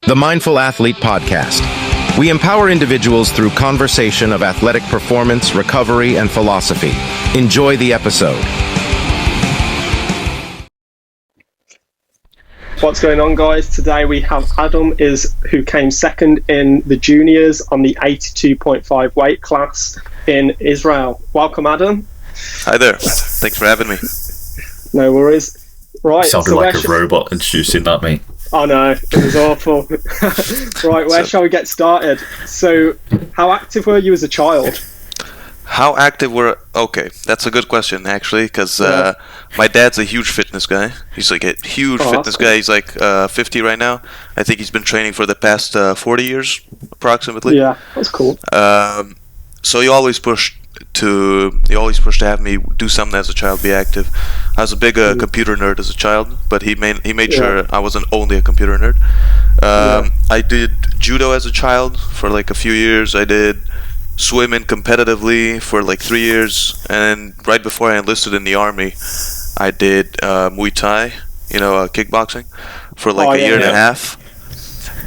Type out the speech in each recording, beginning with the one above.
the Mindful Athlete Podcast. We empower individuals through conversation of athletic performance, recovery, and philosophy. Enjoy the episode. What's going on, guys? Today we have Adam, who came second in the juniors on the 82.5 weight class in Israel. Welcome, Adam. Hi there. Thanks for having me. No worries. Right. Sounded like a robot introducing that, mate. Oh no, it was awful. Right, where shall we get started? So, how active were you as a child? How active were... Okay, that's a good question, actually, because my dad's a huge fitness guy. He's like a huge fitness guy. He's like 50 right now. I think he's been training for the past 40 years, approximately. Yeah, that's cool. So he always pushed to have me do something as a child, be active. I was a big computer nerd as a child, but he made sure I wasn't only a computer nerd. I did judo as a child for like a few years. I did swimming competitively for like 3 years, and right before I enlisted in the army, I did Muay Thai, kickboxing, for like a year and a half.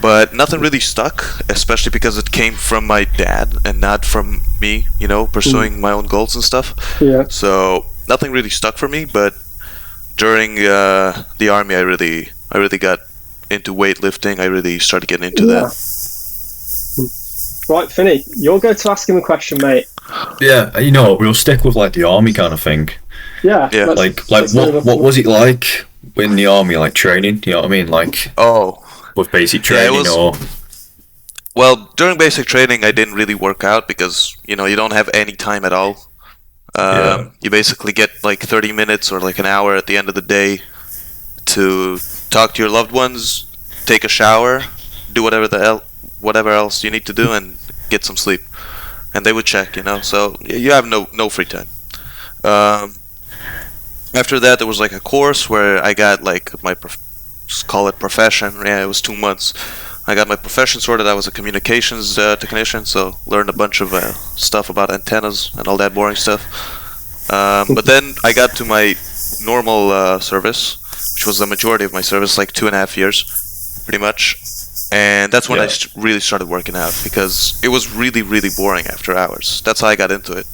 But nothing really stuck, especially because it came from my dad and not from me, pursuing my own goals and stuff. Yeah. So nothing really stuck for me. But during the army, I really got into weightlifting. I really started getting into that. Right, Finney, you're going to ask him a question, mate. Yeah, we'll stick with like the army kind of thing. Yeah. What was it like in the army, like training? You know what I mean? Like with basic training Well, during basic training, I didn't really work out because you don't have any time at all. You basically get like 30 minutes or like an hour at the end of the day to talk to your loved ones, take a shower, do whatever else you need to do, and get some sleep. And they would check, so you have no free time. After that, there was like a course where I got like my call it profession. Yeah, it was 2 months. I got my profession sorted. I was a communications technician, so learned a bunch of stuff about antennas and all that boring stuff. But then I got to my normal service, which was the majority of my service, like 2.5 years, pretty much. And that's when I really started working out, because it was really, really boring after hours. That's how I got into it.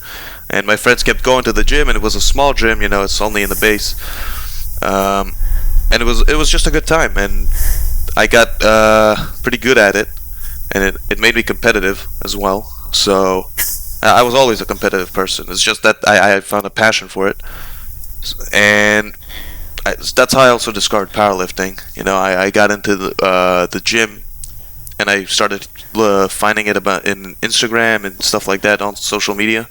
And my friends kept going to the gym, and it was a small gym, it's only in the base. And it was just a good time, and I got pretty good at it, and it made me competitive as well. So I was always a competitive person. It's just that I found a passion for it, and that's how I also discovered powerlifting. I got into the gym, and I started finding it in Instagram and stuff like that on social media,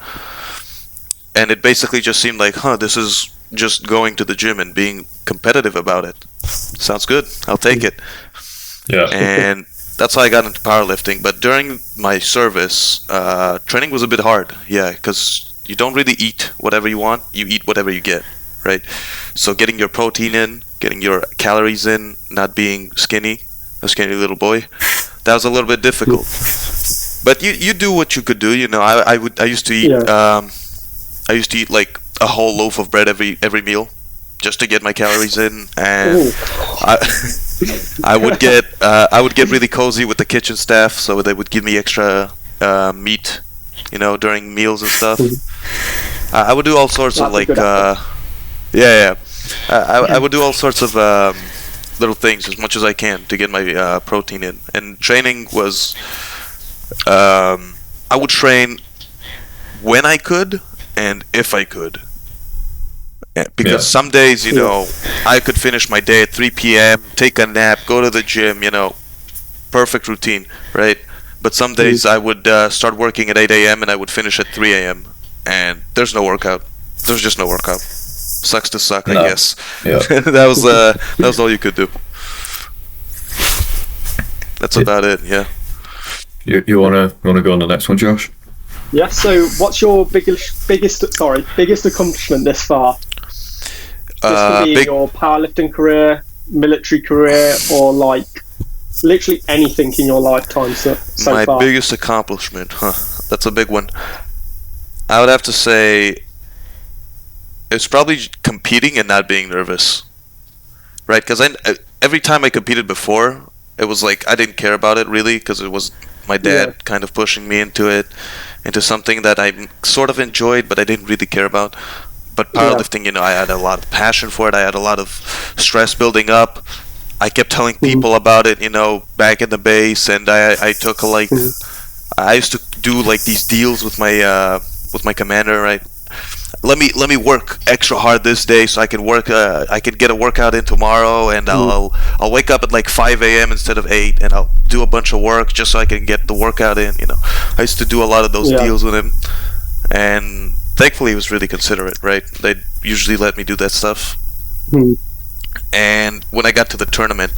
and it basically just seemed like, this is just going to the gym and being competitive about it. Sounds good. I'll take it. Yeah. And that's how I got into powerlifting. But during my service, training was a bit hard. Yeah, because you don't really eat whatever you want. You eat whatever you get, right? So getting your protein in, getting your calories in, not being a skinny little boy, that was a little bit difficult. But you do what you could do. I used to eat. I used to eat like a whole loaf of bread every meal, just to get my calories in, and I would get really cozy with the kitchen staff, so they would give me extra meat, during meals and stuff. I would do all sorts of like I would do all sorts of little things as much as I can to get my protein in. And training was I would train when I could and if I could. Because some days, I could finish my day at 3 p.m., take a nap, go to the gym, perfect routine, right? But some days I would start working at 8 a.m. and I would finish at 3 a.m. and there's no workout. There's just no workout. Sucks to suck, I guess. Yeah. that was all you could do. That's about it. Yeah. You wanna go on the next one, Josh? Yeah. So, what's your biggest accomplishment this far? This could be your powerlifting career, military career, or like literally anything in your lifetime so far. My biggest accomplishment, that's a big one. I would have to say it's probably competing and not being nervous, right? Because every time I competed before, It was like I didn't care about it really because it was my dad kind of pushing me into something that I sort of enjoyed, but I didn't really care about. But powerlifting, you know, I had a lot of passion for it. I had a lot of stress building up. I kept telling people about it, you know, back in the base, and I took like I used to do like these deals with my commander, right? Let me work extra hard this day so I can get a workout in tomorrow, and I'll wake up at like 5 a.m. instead of 8, and I'll do a bunch of work just so I can get the workout in, you know. I used to do a lot of those deals with him, and thankfully he was really considerate, right? They'd usually let me do that stuff. And when I got to the tournament,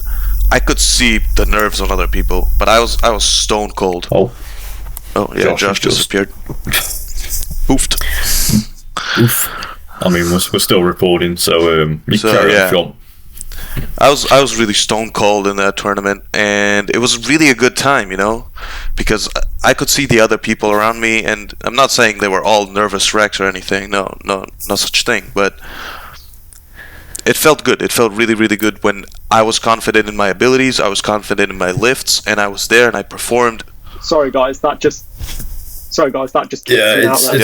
I could see the nerves on other people, but I was stone cold. Oh yeah, Josh disappeared. Poofed. Oof. I mean, we're still recording, so you carry on if you want. I was really stone cold in that tournament, and it was really a good time, you know, because I could see the other people around me, and I'm not saying they were all nervous wrecks or anything. No such thing, but it felt good. It felt really, really good when I was confident in my abilities, I was confident in my lifts, and I was there and I performed. Sorry guys, that just it's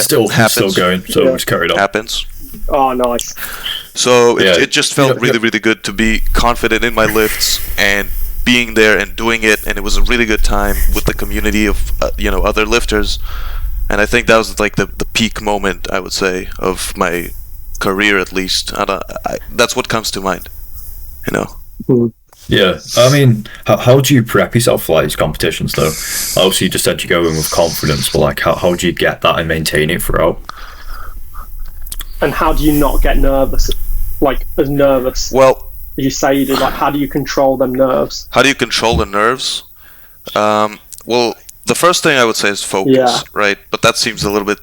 still going, so it's carried on. Happens. Oh, nice. So it just felt really, really good to be confident in my lifts and being there and doing it, and it was a really good time with the community of other lifters, and I think that was like the peak moment, I would say, of my career, at least. That's what comes to mind, you know. Yeah, I mean, how do you prep yourself for like these competitions, though? Obviously, you just said you go in with confidence, but like, how do you get that and maintain it throughout? And how do you not get nervous? Like, as nervous? Well, as you say you do, like, how do you control them nerves? How do you control the nerves? Well, the first thing I would say is focus, right? But that seems a little bit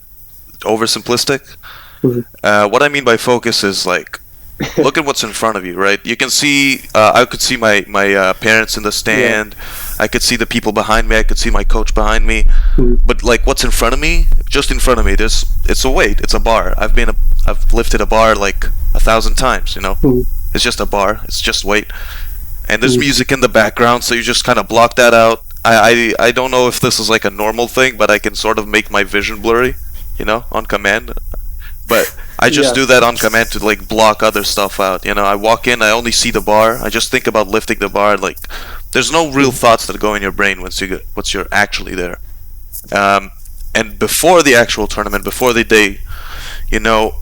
oversimplistic. What I mean by focus is like, look at what's in front of you, right? You can see, I could see my parents in the stand. I could see the people behind me. I could see my coach behind me. But like, what's in front of me? Just in front of me, it's a weight. It's a bar. I've lifted a bar like 1,000 times. You know, it's just a bar. It's just weight. And there's music in the background, so you just kind of block that out. I don't know if this is like a normal thing, but I can sort of make my vision blurry, you know, on command. But I just do that on command to like block other stuff out. You know, I walk in, I only see the bar. I just think about lifting the bar. Like, there's no real thoughts that go in your brain once you're actually there. And before the actual tournament, before the day, you know,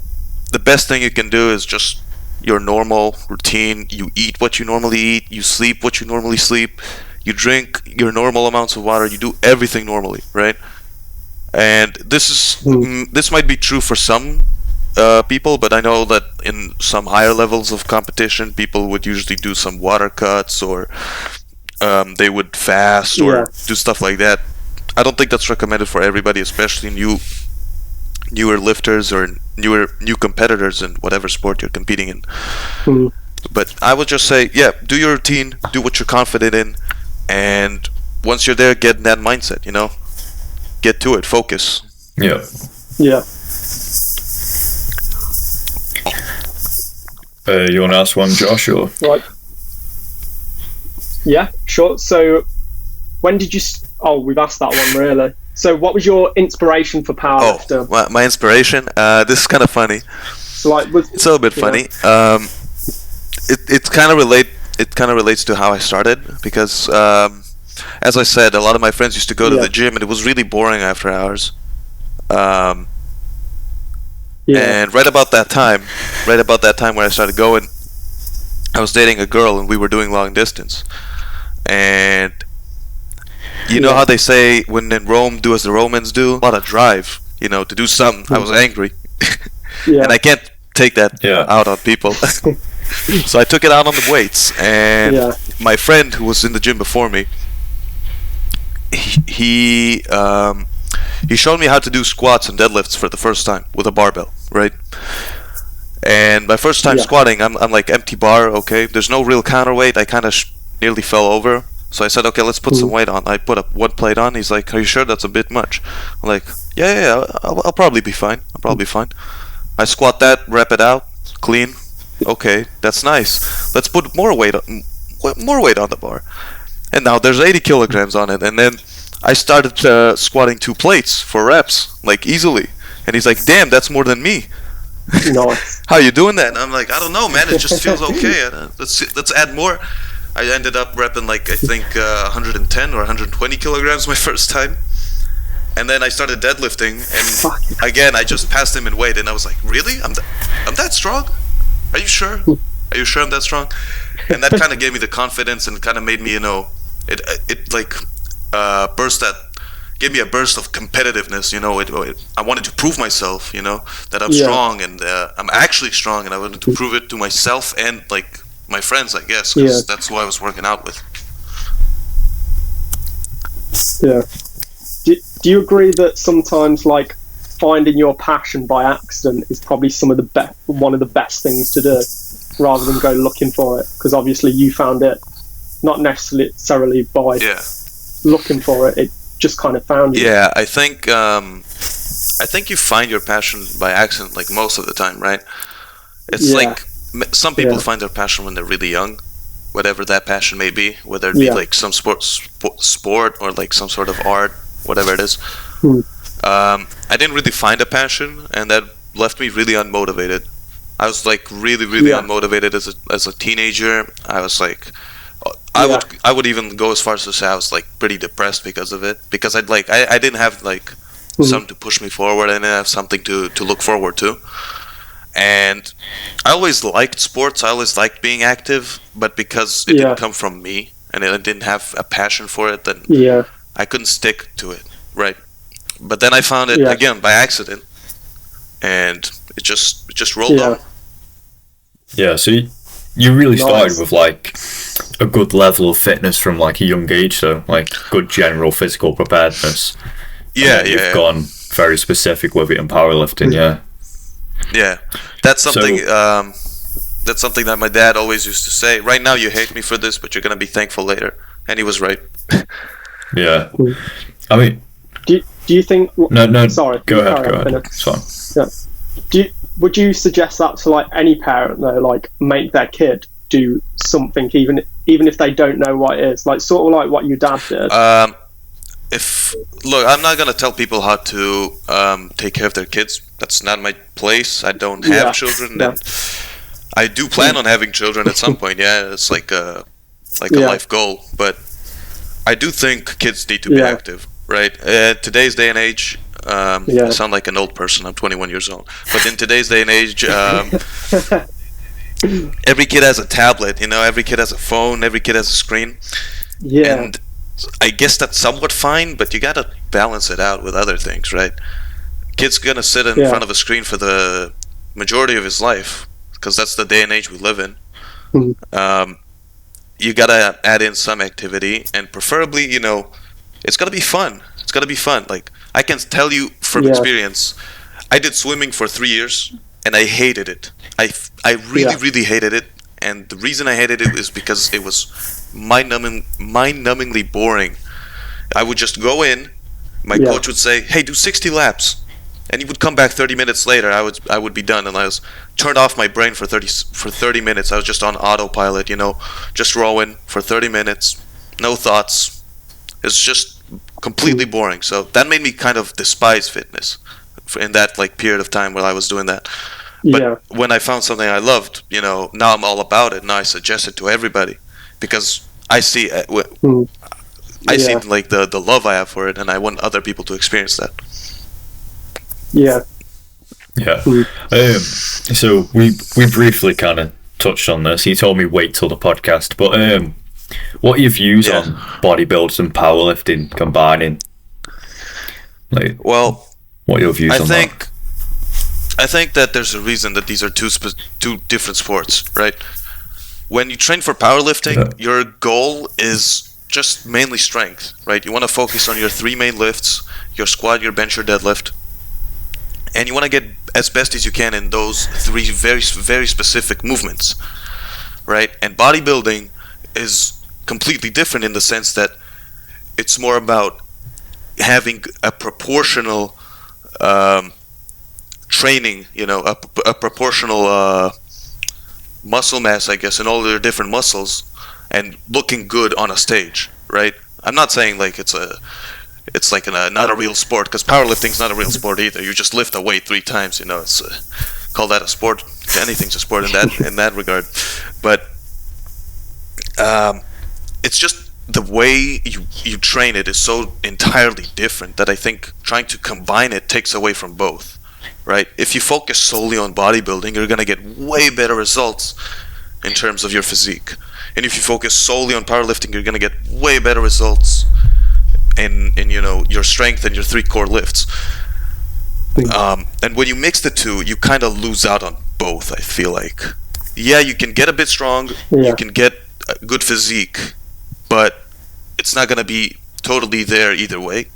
the best thing you can do is just your normal routine. You eat what you normally eat. You sleep what you normally sleep. You drink your normal amounts of water. You do everything normally, right? And this might be true for some people, but I know that in some higher levels of competition, people would usually do some water cuts, or they would fast or do stuff like that. I don't think that's recommended for everybody, especially newer lifters or new competitors in whatever sport you're competing in. But I would just say, do your routine, do what you're confident in, and once you're there, get in that mindset, you know? Get to it, focus. Yeah. You want to ask one, Josh, or? Right. Yeah, sure. So, when did you... we've asked that one, really. So, what was your inspiration for Powerlifter? Oh, my inspiration? This is kind of funny. So, like, it's a little bit funny. It kind of relates to how I started, because... as I said, a lot of my friends used to go to the gym, and it was really boring after hours. And right about that time where I started going, I was dating a girl, and we were doing long distance. And you know how they say, when in Rome, do as the Romans do? A lot of drive, you know, to do something. I was angry. And I can't take that out on people. So I took it out on the weights. And my friend who was in the gym before me, he showed me how to do squats and deadlifts for the first time with a barbell, right? And my first time squatting, I'm like, empty bar, okay, there's no real counterweight. I kind of nearly fell over, so I said, okay, let's put some weight on. I put one plate on. He's like, are you sure that's a bit much? I'm like, I'll probably be fine. I squat that, rep it out, clean. Okay, that's nice. Let's put more weight on the bar. and now there's 80 kilograms on it. And then I started squatting 2 plates for reps, like easily. And he's like, damn, that's more than me. Nice. How you doing that? And I'm like, I don't know, man. It just feels okay. Let's add more. I ended up repping like I think 110 or 120 kilograms my first time. And then I started deadlifting, and again I just passed him in weight, and I was like, really? I'm that strong? Are you sure? Are you sure I'm that strong? And that kind of gave me the confidence, and kind of made me, it like gave me a burst of competitiveness. I wanted to prove myself, that I'm strong, and I'm actually strong, and I wanted to prove it to myself and like my friends, I guess, because that's who I was working out with. Yeah. Do you agree that sometimes, like, finding your passion by accident is probably one of the best things to do, rather than go looking for it? Because obviously you found it not necessarily by looking for it; it just kind of found you. Yeah, I think you find your passion by accident, like most of the time, right? It's like some people find their passion when they're really young, whatever that passion may be, whether it be like some sport or like some sort of art. Whatever it is. I didn't really find a passion, and that left me really unmotivated. I was like really unmotivated as a teenager. I was like, I would even go as far as to say I was like pretty depressed because of it, because I didn't have like something to push me forward. I didn't have something to look forward to. And I always liked sports. I always liked being active, but because it didn't come from me, and I didn't have a passion for it, then I couldn't stick to it, right? But then I found it again by accident, and it just rolled on. Yeah, so you really started with like a good level of fitness from like a young age, so like good general physical preparedness. You've gone very specific with it in powerlifting. Yeah, that's something. That's something that my dad always used to say. Right now, you hate me for this, but you're gonna be thankful later, and he was right. Yeah, I mean, do you think? No. Sorry, go ahead. It's fine. Yeah. Would you suggest that to like any parent though? Like make their kid do something, even if they don't know what it is, like sort of like what your dad did. Look, I'm not gonna tell people how to take care of their kids. That's not my place. I don't have children, and I do plan on having children at some point. Yeah, it's like a life goal, but I do think kids need to be active, right? Today's day and age, I sound like an old person. I'm 21 years old. But in today's day and age, every kid has a tablet, every kid has a phone, every kid has a screen. Yeah. And I guess that's somewhat fine, but you gotta balance it out with other things, right? Kid's gonna sit in front of a screen for the majority of his life, because that's the day and age we live in. You gotta add in some activity, and preferably, it's gotta be fun. It's gotta be fun. Like, I can tell you from experience, I did swimming for 3 years, and I hated it. I really hated it, and the reason I hated it is because it was mind-numbingly boring. I would just go in, my coach would say, hey, do 60 laps. And he would come back 30 minutes later. I would be done, and I was turned off my brain for 30 minutes. I was just on autopilot, just rowing for 30 minutes, no thoughts. It's just completely boring. So that made me kind of despise fitness in that like period of time while I was doing that. But when I found something I loved, now I'm all about it. Now I suggest it to everybody, because I see see like the love I have for it, and I want other people to experience that. Yeah. So we briefly kind of touched on this. You told me wait till the podcast, but what are your views on bodybuilders and powerlifting combining? Like, what are your views on that? I think that there's a reason that these are two different sports, right? When you train for powerlifting, your goal is just mainly strength, right? You want to focus on your 3 main lifts: your squat, your bench, your deadlift. And you want to get as best as you can in those 3 very, very specific movements, right? And bodybuilding is completely different in the sense that it's more about having a proportional training, a proportional muscle mass, I guess, in all their different muscles, and looking good on a stage, right? I'm not saying like it's like not a real sport, because powerlifting's not a real sport either. You just lift a weight 3 times, it's call that a sport. Anything's a sport in that regard. But it's just the way you train it is so entirely different that I think trying to combine it takes away from both, right? If you focus solely on bodybuilding, you're going to get way better results in terms of your physique. And if you focus solely on powerlifting, you're going to get way better results in your strength and your 3 core lifts. And when you mix the two, you kind of lose out on both, I feel like. Yeah, you can get a bit strong, you can get a good physique, but it's not going to be totally there either way.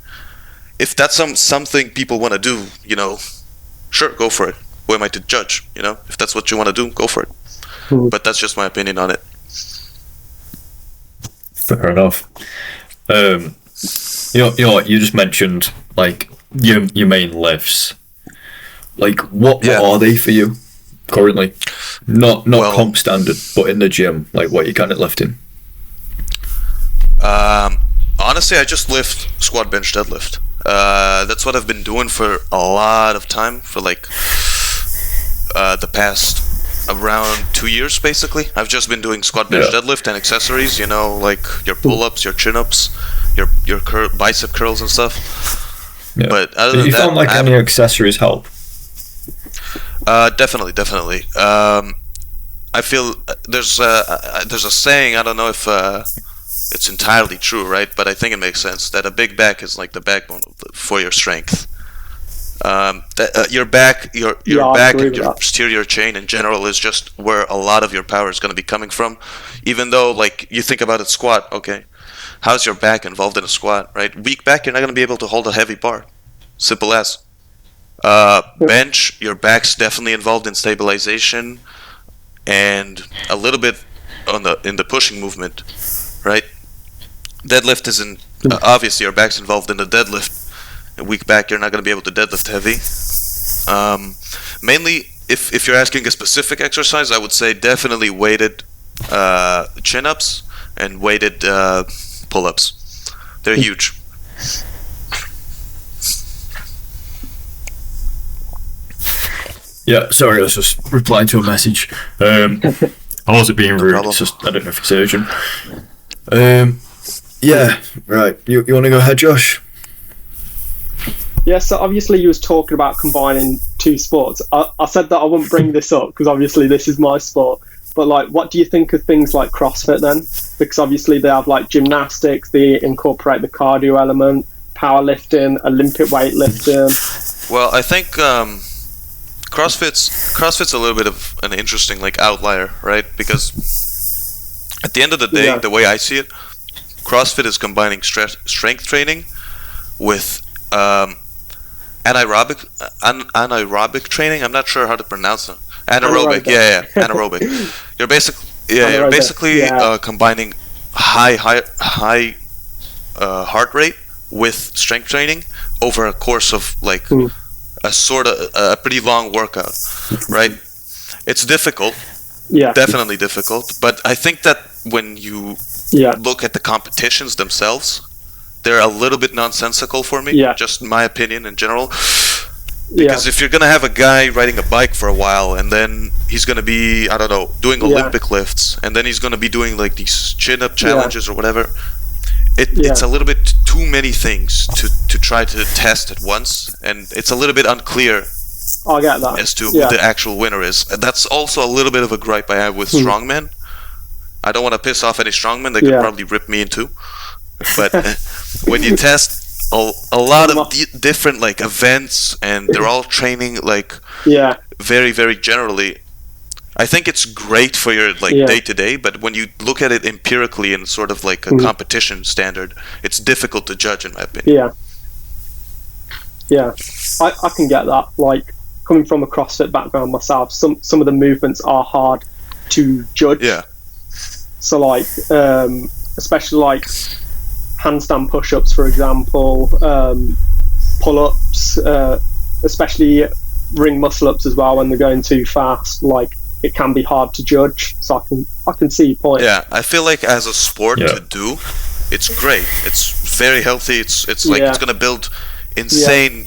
If that's something people want to do, sure, go for it. Who am I to judge? If that's what you want to do, go for it. But that's just my opinion on it. Fair enough. You just mentioned like your main lifts. Like what are they for you currently? Not comp standard, but in the gym, like what you kind of lifting? Honestly, I just lift squat, bench, deadlift. That's what I've been doing for a lot of time, for like the past around 2 years, basically. I've just been doing squat, bench, deadlift and accessories, like your pull-ups, your chin-ups, your bicep curls and stuff. Yeah. But other than that, you found like any accessories help? Definitely. I feel there's a saying, I don't know if it's entirely true, right? But I think it makes sense that a big back is like the backbone for your strength. Your back and your posterior chain in general is just where a lot of your power is going to be coming from. Even though, like, you think about it, squat, okay, how's your back involved in a squat, right? Weak back, you're not going to be able to hold a heavy bar. Simple as. Bench, your back's definitely involved in stabilization and a little bit in the pushing movement, right? Deadlift isn't obviously your back's involved in the deadlift. A weak back, you're not going to be able to deadlift heavy. Mainly, if you're asking a specific exercise, I would say definitely weighted chin-ups and weighted pull-ups. They're huge. Yeah, sorry, I was just replying to a message. I wasn't being rude, it's just, I don't know if it's urgent. Yeah, right. You want to go ahead, Josh? Yeah, so obviously you was talking about combining 2 sports. I said that I wouldn't bring this up because obviously this is my sport. But like, what do you think of things like CrossFit then? Because obviously they have like gymnastics, they incorporate the cardio element, powerlifting, Olympic weightlifting. Well, I think CrossFit's a little bit of an interesting like outlier, right? Because at the end of the day, the way I see it, CrossFit is combining strength training with anaerobic training. I'm not sure how to pronounce it. Anaerobic. Anaerobic. You're basically combining high heart rate with strength training over a course of like a pretty long workout, right? It's difficult. Yeah. Definitely difficult. But I think that when you look at the competitions themselves, they're a little bit nonsensical for me. Yeah. Just my opinion in general. Because if you're going to have a guy riding a bike for a while and then he's going to be, I don't know, doing Olympic lifts and then he's going to be doing like these chin-up challenges or whatever, it's a little bit too many things to try to test at once, and it's a little bit unclear I get that. as to who the actual winner is. And that's also a little bit of a gripe I have with strongmen. I don't want to piss off any strongmen. They could probably rip me in two. But when you test a lot of different like events and they're all training like very, very generally, I think it's great for your like day-to-day, but when you look at it empirically in sort of like a competition standard, it's difficult to judge in my opinion. I can get that. Like, coming from a CrossFit background myself, some of the movements are hard to judge. So like especially like handstand push-ups, for example, pull-ups, especially ring muscle-ups as well when they're going too fast, like it can be hard to judge. So I can see your point. I feel like as a sport to do, it's great. It's very healthy. It's like it's gonna build insane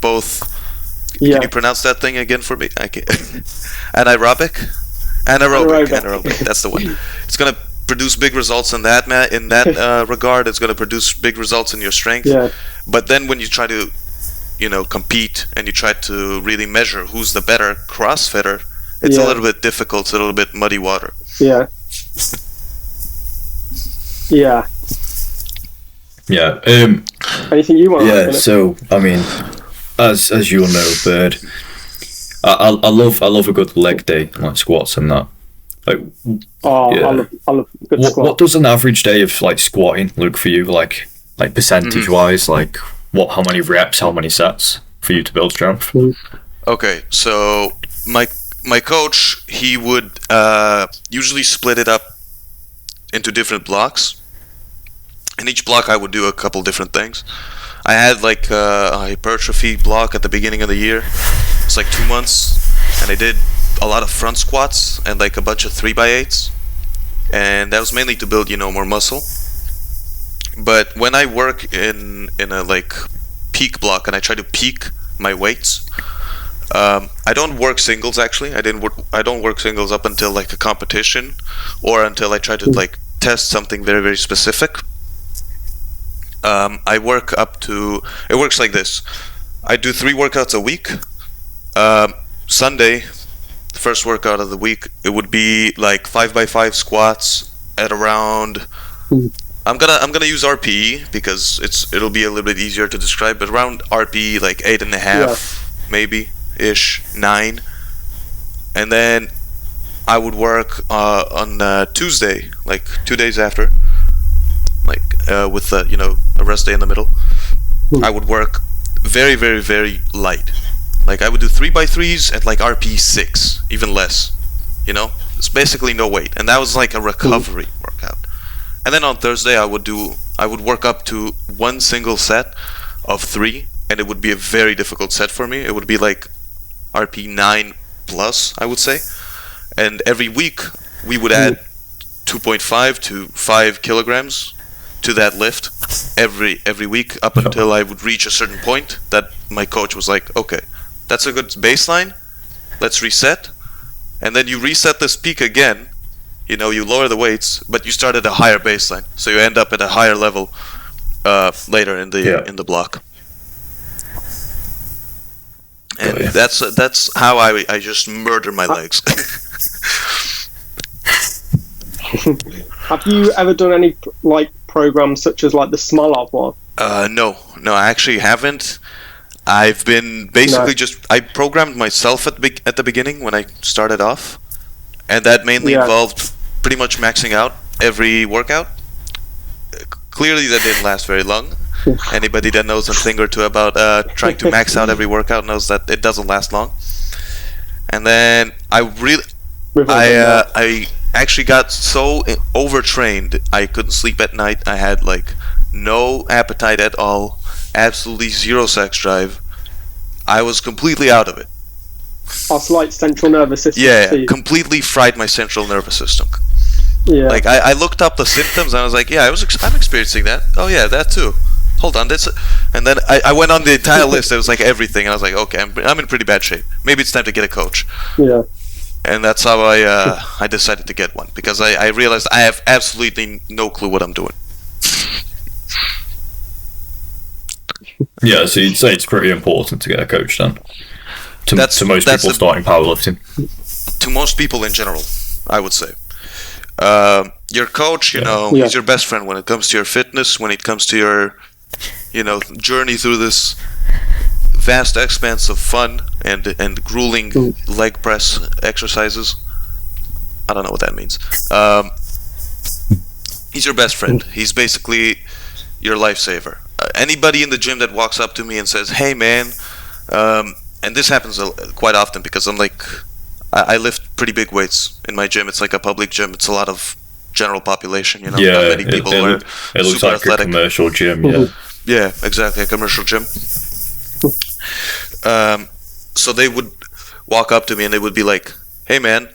both. Yeah. Can you pronounce that thing again for me? I can't. Anaerobic. That's the one. It's gonna produce big results in that regard. It's gonna produce big results in your strength. Yeah. But then when you try to, compete and you try to really measure who's the better CrossFitter, it's a little bit difficult. It's a little bit muddy water. Yeah. Yeah. Yeah. Anything you want? Yeah. So I mean, as you'll know, Bird, I love a good leg day, like squats and that. Like, I love good squat. What does an average day of like squatting look for you, like percentage wise? Like, how many reps, how many sets for you to build strength? Okay, so my coach, he would usually split it up into different blocks. In each block, I would do a couple different things. I had like a hypertrophy block at the beginning of the year. It's like 2 months, and I did a lot of front squats and like a bunch of 3x8s, and that was mainly to build more muscle. But when I work in a like peak block and I try to peak my weights, I don't work singles actually. I don't work singles up until like a competition or until I try to like test something very, very specific. I work up to, it works like this. I do 3 workouts a week. Sunday, the first workout of the week, it would be like 5x5 squats at around, I'm gonna use RPE because it'll be a little bit easier to describe, but around RPE like 8.5 maybe ish, 9. And then I would work on Tuesday, like 2 days after, like with a rest day in the middle. I would work very, very, very light. Like I would do 3x3s at like RP 6, even less. It's basically no weight, and that was like a recovery workout. And then on Thursday I would work up to one single set of 3, and it would be a very difficult set for me. It would be like RP 9 plus, I would say. And every week we would add 2.5 to 5 kilograms to that lift every week up until I would reach a certain point that my coach was like, okay, that's a good baseline, let's reset. And then you reset this peak again, you lower the weights, but you start at a higher baseline, so you end up at a higher level later in the block. And that's how I just murder my legs. Have you ever done any like programs such as like the Smolov one? No, I actually haven't. I've been basically I programmed myself at the beginning when I started off, and that mainly involved pretty much maxing out every workout. Clearly that didn't last very long. Anybody that knows a thing or two about trying to max out every workout knows that it doesn't last long. And then I actually got so overtrained I couldn't sleep at night. I had like no appetite at all, absolutely zero sex drive. I was completely out of it. That's like central nervous system. Yeah, completely fried my central nervous system. Yeah. Like I looked up the symptoms and I was like, yeah, I'm experiencing that. Oh yeah, that too. Hold on, and then I went on the entire list. It was like everything, and I was like, okay, I'm in pretty bad shape. Maybe it's time to get a coach. Yeah. And that's how I decided to get one, because I realized I have absolutely no clue what I'm doing. Yeah, so you'd say it's pretty important to get a coach then? To most people starting powerlifting? To most people in general, I would say. Your coach, he's your best friend when it comes to your fitness, when it comes to your, journey through this vast expanse of fun and grueling leg press exercises. I don't know what that means. He's your best friend. He's basically your lifesaver. Anybody in the gym that walks up to me and says, "Hey, man," and this happens quite often because I lift pretty big weights in my gym. It's like a public gym. It's a lot of general population. Not many people are it looks super like athletic. A commercial gym. Yeah. Yeah, exactly, a commercial gym. So they would walk up to me and they would be like, "Hey, man,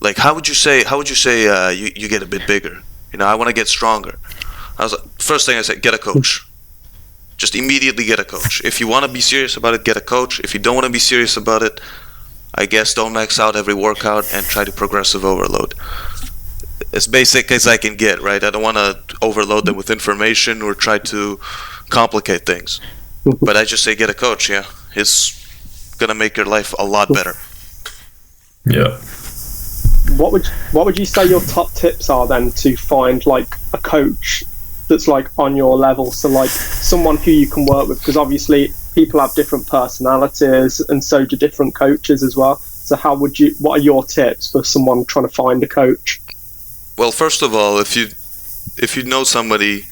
like how would you say you get a bit bigger? I want to get stronger." First thing I said, get a coach. Just immediately get a coach. If you want to be serious about it, get a coach. If you don't want to be serious about it, I guess don't max out every workout and try to progressive overload. As basic as I can get, right? I don't want to overload them with information or try to complicate things. But I just say get a coach, yeah. It's gonna make your life a lot better. Yeah. What would you say your top tips are then to find like a coach that's like on your level? So like someone who you can work with, because obviously people have different personalities and so do different coaches as well. So what are your tips for someone trying to find a coach? Well, first of all, if you know somebody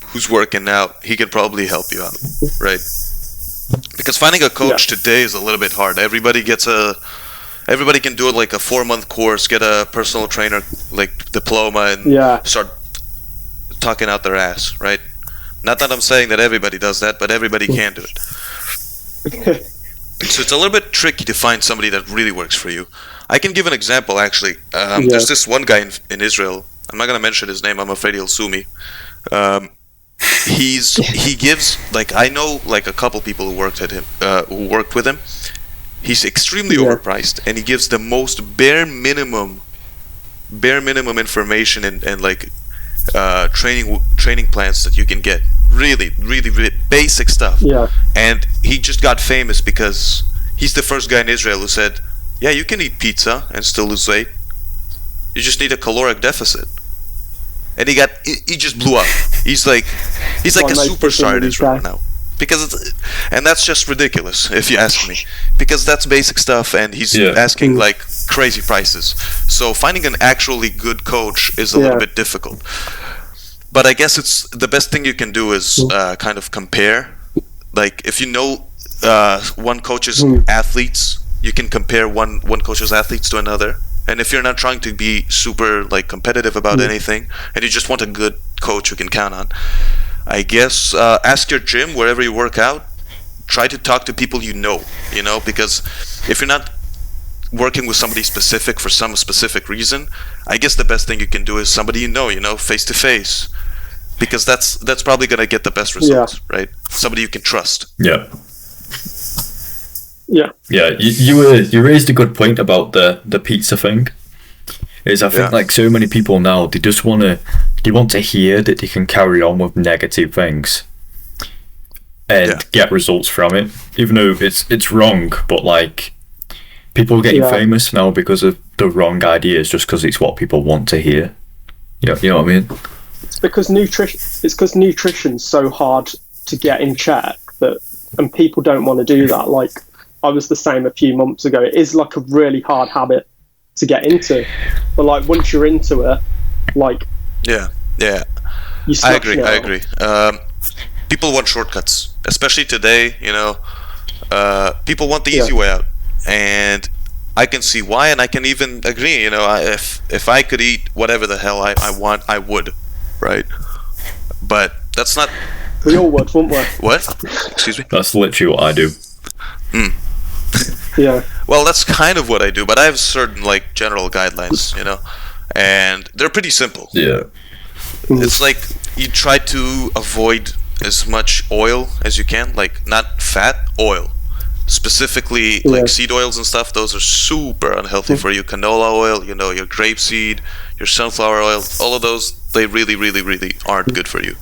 who's working out, he can probably help you out, right? Because finding a coach today is a little bit hard. Everybody can do it like a 4-month course, get a personal trainer like diploma, and start talking out their ass, right? Not that I'm saying that everybody does that, but everybody can do it. So it's a little bit tricky to find somebody that really works for you. I can give an example, actually. There's this one guy in Israel. I'm not going to mention his name. I'm afraid he'll sue me. He gives, like, I know like a couple people who worked with him. He's extremely overpriced, and he gives the most bare minimum information and like training plans that you can get. Really basic stuff. Yeah. And he just got famous because he's the first guy in Israel who said, yeah, you can eat pizza and still lose weight. You just need a caloric deficit. And he just blew up. He's like a superstar in Israel now. And that's just ridiculous, if you ask me. Because that's basic stuff, and he's asking like crazy prices. So finding an actually good coach is a little bit difficult. But I guess it's the best thing you can do is kind of compare. Like if you know one coach's athletes, you can compare one coach's athletes to another. And if you're not trying to be super like competitive about anything, and you just want a good coach you can count on, I guess ask your gym wherever you work out. Try to talk to people you know, because if you're not working with somebody specific for some specific reason, I guess the best thing you can do is somebody you know, face to face, because that's probably gonna get the best results, right? Somebody you can trust. Yeah. You raised a good point about the pizza thing. I think like so many people now, they want to hear that they can carry on with negative things and get results from it, even though it's wrong. But like people are getting famous now because of the wrong ideas, just because it's what people want to hear. You know what I mean? It's because nutrition's so hard to get in check and people don't want to do that. Like I was the same a few months ago. It is like a really hard habit to get into, but like once you're into it, like I agree. People want shortcuts, especially today. People want the easy way out, and I can see why, and I can even agree. If I could eat whatever the hell I want, I would, right? But that's not. We all would, wouldn't we? What? Excuse me. That's literally what I do. Yeah. Well, that's kind of what I do, but I have certain like general guidelines, and they're pretty simple. Yeah. It's like you try to avoid as much oil as you can, like not fat, oil. Specifically like seed oils and stuff, those are super unhealthy for you. Canola oil, your grapeseed, your sunflower oil, all of those, they really, really, really aren't good for you.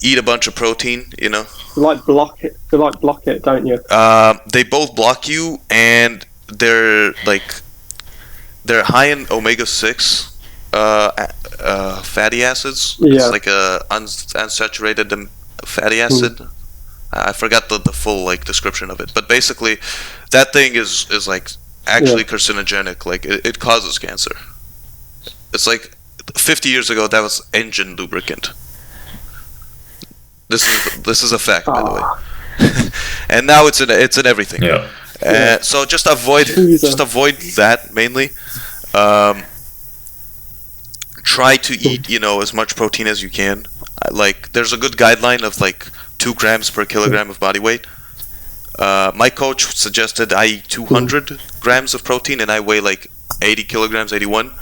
Eat a bunch of protein, They like block it, don't you? They both block you, and they're high in omega-6 fatty acids. It's like a unsaturated fatty acid. I forgot the full like description of it, but basically that thing is like actually carcinogenic. Like it causes cancer. It's like 50 years ago that was engine lubricant. This is a fact, by the way. And now it's in everything. So just avoid that mainly. Try to eat as much protein as you can. Like there's a good guideline of like 2 grams per kilogram of body weight. My coach suggested I eat 200 grams of protein, and I weigh like 80 kilograms, 81.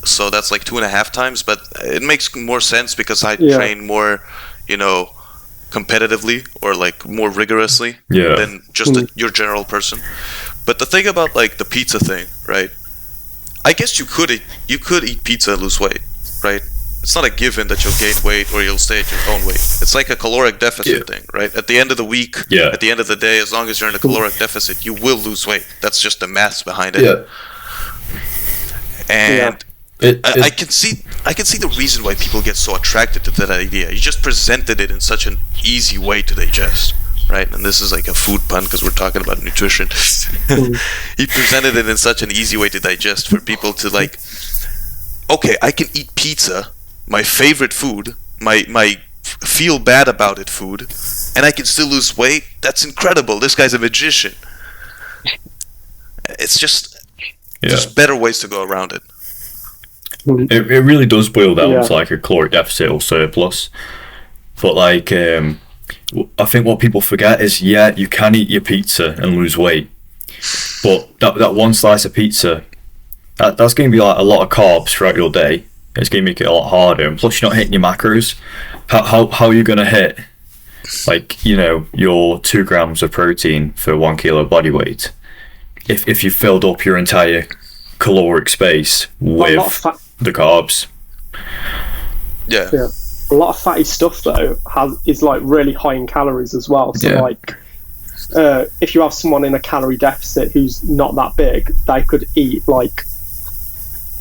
so that's like 2.5 times. But it makes more sense because I train more, competitively or like more rigorously than just your general person. But the thing about like the pizza thing, right? I guess you could eat pizza and lose weight, right? It's not a given that you'll gain weight or you'll stay at your own weight. It's like a caloric deficit thing, right? At the end of the week, at the end of the day, as long as you're in a caloric deficit, you will lose weight. That's just the math behind it. Yeah. And I can see the reason why people get so attracted to that idea. You just presented it in such an easy way to digest, right? And this is like a food pun because we're talking about nutrition. He presented it in such an easy way to digest for people to like, okay, I can eat pizza, my favorite food, my feel bad about it food, and I can still lose weight. That's incredible. This guy's a magician. It's just better ways to go around it. It really does boil down to like a caloric deficit or surplus. But like, I think what people forget is, you can eat your pizza and lose weight, but that one slice of pizza, that's going to be like a lot of carbs throughout your day. It's going to make it a lot harder, and plus you're not hitting your macros. How are you going to hit like your 2 grams of protein for 1 kilo body weight if you filled up your entire caloric space with the carbs? Yeah. A lot of fatty stuff though is like really high in calories as well. So like, if you have someone in a calorie deficit who's not that big, they could eat like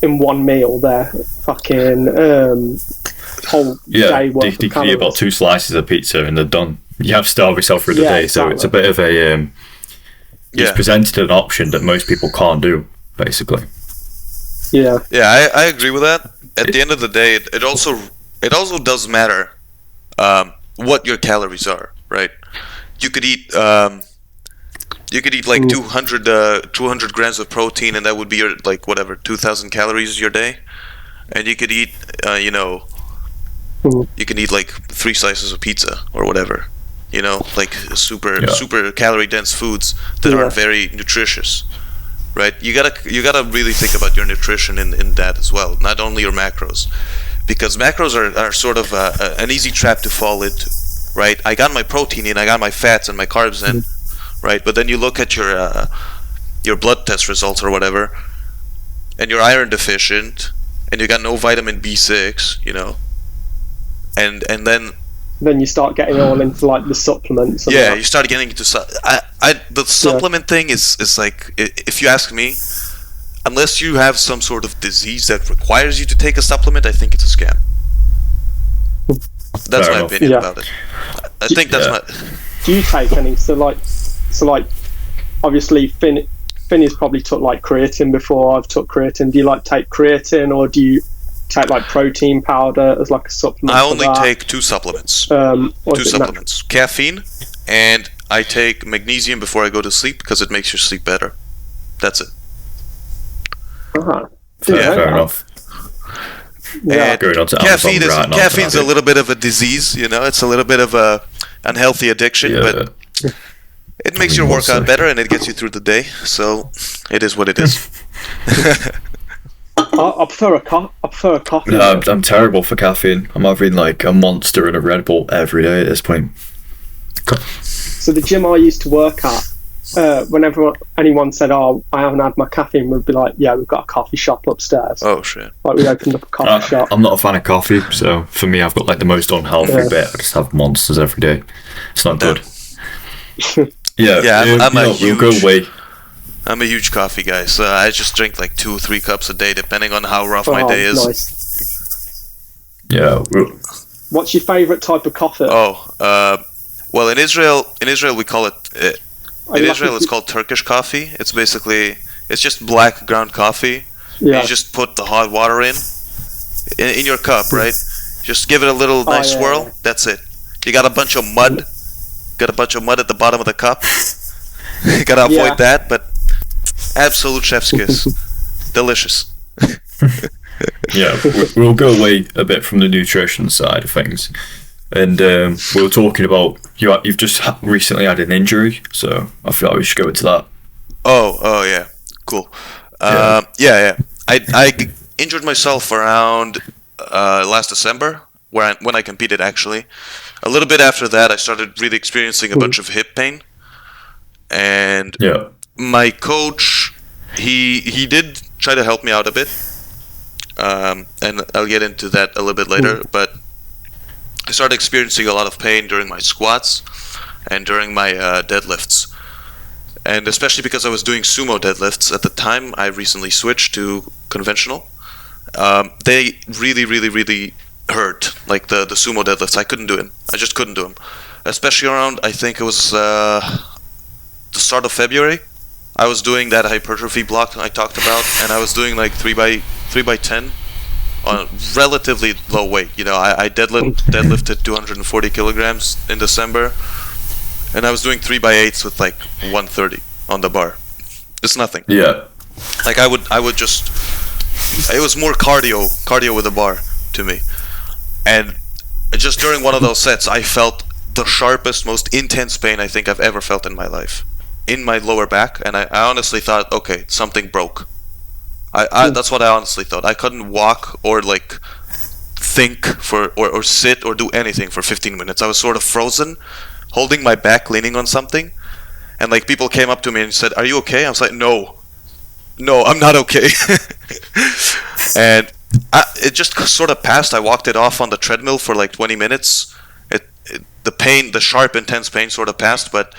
in one meal their fucking whole day worth they of calories. can eat about 2 slices of pizza and they're done. You have to starve yourself for the day, so it's a bit of a it's presented an option that most people can't do, basically. I agree with that. At the end of the day, it also does matter what your calories are, right? You could eat like 200 grams of protein, and that would be your like 2,000 calories your day. And you could eat you can eat like 3 slices of pizza or whatever, like super calorie dense foods that aren't very nutritious. Right, you gotta really think about your nutrition in that as well, not only your macros, because macros are sort of an easy trap to fall into, right? I got my protein in, I got my fats and my carbs in, right? But then you look at your blood test results or whatever, and you're iron deficient, and you got no vitamin B6, and then you start getting all into like the supplements. And you start getting into the supplement thing is like, if you ask me, unless you have some sort of disease that requires you to take a supplement, I think it's a scam. That's my opinion about it. I think that's my. Do you take any? So like, obviously Finney's probably took like creatine before. I've took creatine. Do you like take creatine, or do you take like protein powder as like a supplement? I only take 2 supplements. 2 supplements: caffeine, and I take magnesium before I go to sleep because it makes your sleep better. That's it. Fair enough. And caffeine's a little bit of a disease, it's a little bit of a unhealthy addiction, but it makes your workout better and it gets you through the day. So it is what it is. I prefer a coffee. No, I'm terrible for caffeine. I'm having like a Monster and a Red Bull every day at this point. So the gym I used to work at, whenever anyone said, "Oh, I haven't had my caffeine," we'd be like, "Yeah, we've got a coffee shop upstairs." Oh shit! Like we opened up a coffee shop. I'm not a fan of coffee, so for me, I've got like the most unhealthy bit. I just have Monsters every day. It's not good. I'm a huge coffee guy, so I just drink like 2 or 3 cups a day, depending on how rough my day is. Nice. Yeah. What's your favourite type of coffee? Well, in Israel we call it. In Israel, it's called Turkish coffee. It's just black ground coffee. Yeah. You just put the hot water in your cup, right? Just give it a little nice swirl. Yeah. That's it. You got a bunch of mud. Got a bunch of mud at the bottom of the cup. You gotta avoid that, but absolute chef's kiss. Delicious. Yeah, we'll go away a bit from the nutrition side of things. And we were talking about you've just recently had an injury, so I feel like we should go into that. Oh yeah, cool. Yeah. I injured myself around last December, when I competed actually. A little bit after that, I started really experiencing a bunch of hip pain, and my coach, he did try to help me out a bit, and I'll get into that a little bit later. But I started experiencing a lot of pain during my squats and during my deadlifts, and especially because I was doing sumo deadlifts at the time. I recently switched to conventional. They really hurt, like the sumo deadlifts. I couldn't do them. I just couldn't do them. Especially around, I think it was the start of February. I was doing that hypertrophy block I talked about, and I was doing like 3x10 on relatively low weight. You know, I deadlifted 240 kilograms in December, and I was doing 3x8s with like 130 on the bar. It's nothing. Yeah. Like I would just, it was more cardio with a bar to me. And just during one of those sets, I felt the sharpest, most intense pain I think I've ever felt in my life, in my lower back. And I honestly thought, okay, something broke. That's what I honestly thought. I couldn't walk or like think or sit or do anything for 15 minutes. I was sort of frozen, holding my back, leaning on something. And like people came up to me and said, "Are you okay?" I was like, No, I'm not okay." And it just sort of passed. I walked it off on the treadmill for like 20 minutes. The pain, the sharp, intense pain sort of passed, but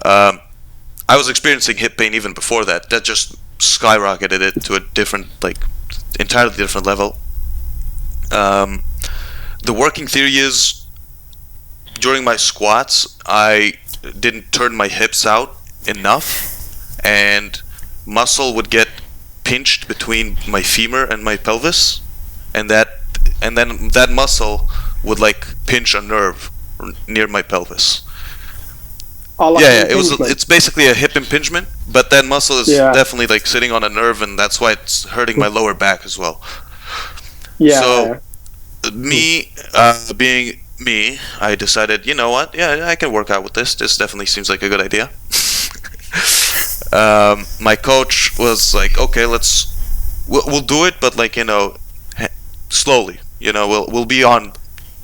I was experiencing hip pain even before that. That just skyrocketed it to a different, like, entirely different level. The working theory is, during my squats, I didn't turn my hips out enough, and muscle would get pinched between my femur and my pelvis, and then that muscle would like pinch a nerve near my pelvis. It's basically a hip impingement, but that muscle is definitely like sitting on a nerve, and that's why it's hurting my lower back as well. Me being me, I decided, you know what, I can work out with this definitely seems like a good idea. My coach was like, okay, we'll do it, but like, slowly, we'll be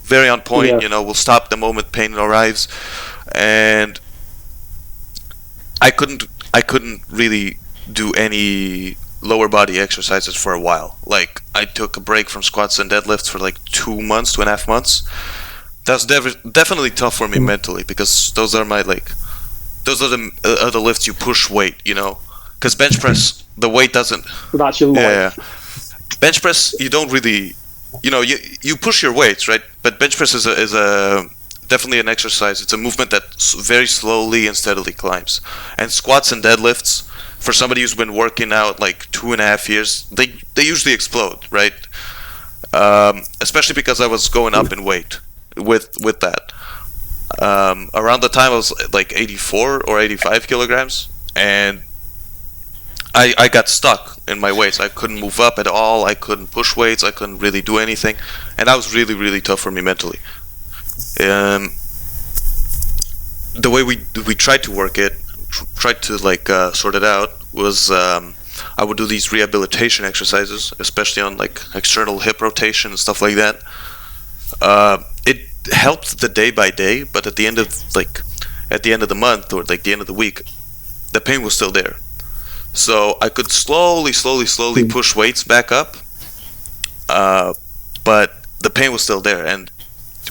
very on point, we'll stop the moment pain arrives. And I couldn't really do any lower body exercises for a while. Like, I took a break from squats and deadlifts for like 2.5 months. That's definitely tough for me mentally, because those are the lifts you push weight, because bench press, the weight doesn't. That's your life. Yeah. Bench press, you don't really, you push your weights, right? But bench press is a definitely an exercise. It's a movement that very slowly and steadily climbs. And squats and deadlifts, for somebody who's been working out like 2.5 years, they usually explode, right? Especially because I was going up in weight with that. Around the time I was like 84 or 85 kilograms, and I got stuck in my weights. I couldn't move up at all. I couldn't push weights. I couldn't really do anything, and that was really tough for me mentally. The way we tried to work it, tried to like sort it out, was I would do these rehabilitation exercises, especially on like external hip rotation and stuff like that. It helped the day by day, but at the end of the month, or like the end of the week, the pain was still there. So I could slowly push weights back up, but the pain was still there. And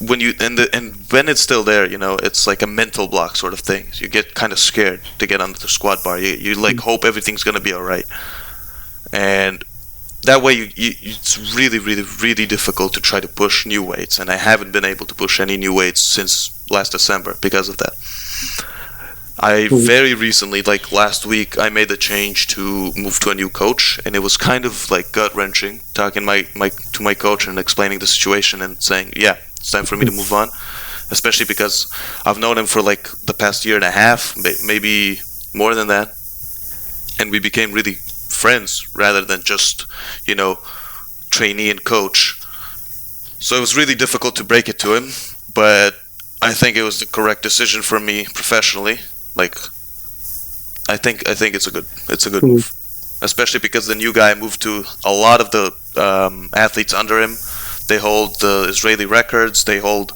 when it's still there, it's like a mental block sort of thing. So you get kind of scared to get under the squat bar. You like hope everything's gonna be all right, and that way it's really difficult to try to push new weights. And I haven't been able to push any new weights since last December because of that. I very recently, like last week, I made the change to move to a new coach, and it was kind of like gut-wrenching talking to my coach and explaining the situation and saying, yeah, it's time for me to move on, especially because I've known him for like the past 1.5 years, maybe more than that, and we became really friends rather than just, trainee and coach. So it was really difficult to break it to him, but I think it was the correct decision for me professionally. Like, I think it's a good move. especially because the new guy moved to a lot of the athletes under him. They hold the Israeli records. They hold,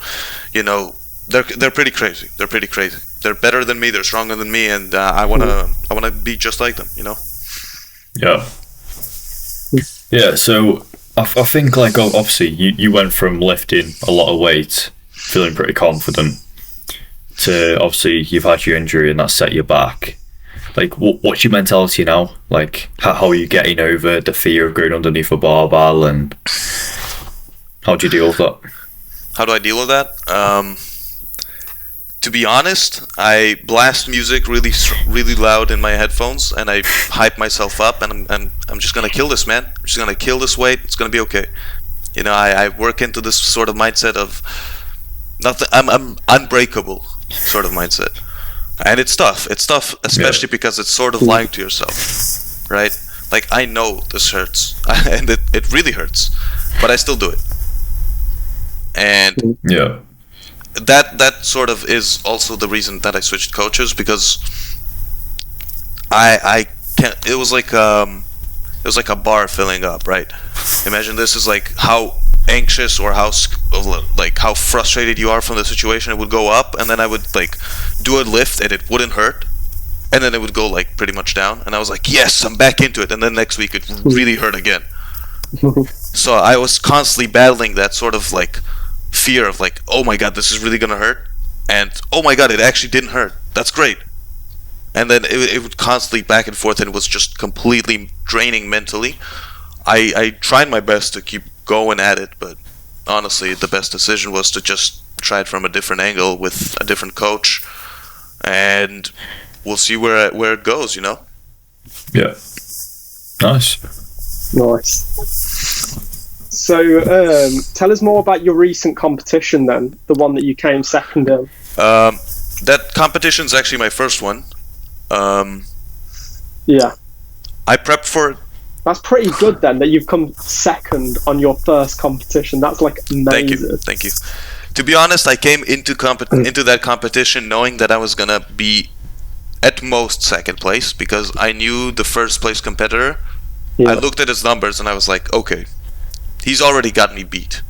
they're pretty crazy. They're better than me. They're stronger than me, and I wanna be just like them. Yeah. Yeah. So I think, like, obviously you went from lifting a lot of weight, feeling pretty confident, to obviously you've had your injury and that set you back. Like, what's your mentality now? Like, how are you getting over the fear of going underneath a barbell, and how do you deal with that? How do I deal with that? To be honest, I blast music really, really loud in my headphones, and I hype myself up, and I'm just gonna kill this, man. I'm just gonna kill this weight. It's gonna be okay. I work into this sort of mindset of nothing. I'm unbreakable sort of mindset, and it's tough. It's tough, especially because it's sort of lying to yourself, right? Like, I know this hurts, and it really hurts, but I still do it. And yeah, that sort of is also the reason that I switched coaches, because I can't. It was like a bar filling up, right? Imagine this is like how anxious or how frustrated you are from the situation. It would go up, and then I would like do a lift, and it wouldn't hurt, and then it would go like pretty much down, and I was like, yes, I'm back into it, and then next week it really hurt again. So I was constantly battling that sort of like fear of like, oh my god, this is really gonna hurt, and oh my god, it actually didn't hurt. That's great. And then it would constantly back and forth, and it was just completely draining mentally. I tried my best to keep going at it, but honestly, the best decision was to just try it from a different angle with a different coach, and we'll see where it goes. Yeah. Nice. So, tell us more about your recent competition then, the one that you came second in. That competition's actually my first one. Yeah. I prepped for it. That's pretty good then, that you've come second on your first competition. That's like amazing. Thank you. To be honest, I came into that competition knowing that I was gonna be at most second place, because I knew the first place competitor. Yeah. I looked at his numbers and I was like, okay, he's already got me beat.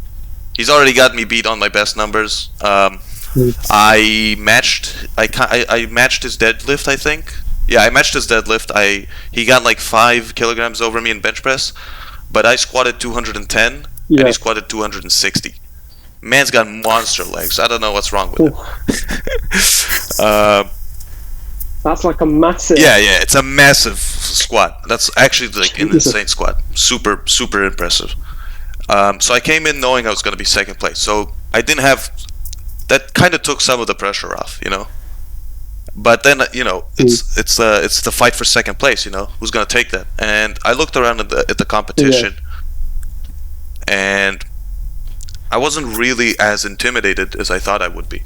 He's already got me beat on my best numbers. I matched his deadlift, I think. Yeah, I matched his deadlift. He got like 5 kilograms over me in bench press, but I squatted 210 and he squatted 260. Man's got monster legs. I don't know what's wrong with him. That's like a massive... Yeah, it's a massive squat. That's actually like an insane squat. Super, super impressive. So I came in knowing I was going to be second place. So I didn't have... That kind of took some of the pressure off, But then, it's the fight for second place, Who's going to take that? And I looked around at the competition, and I wasn't really as intimidated as I thought I would be.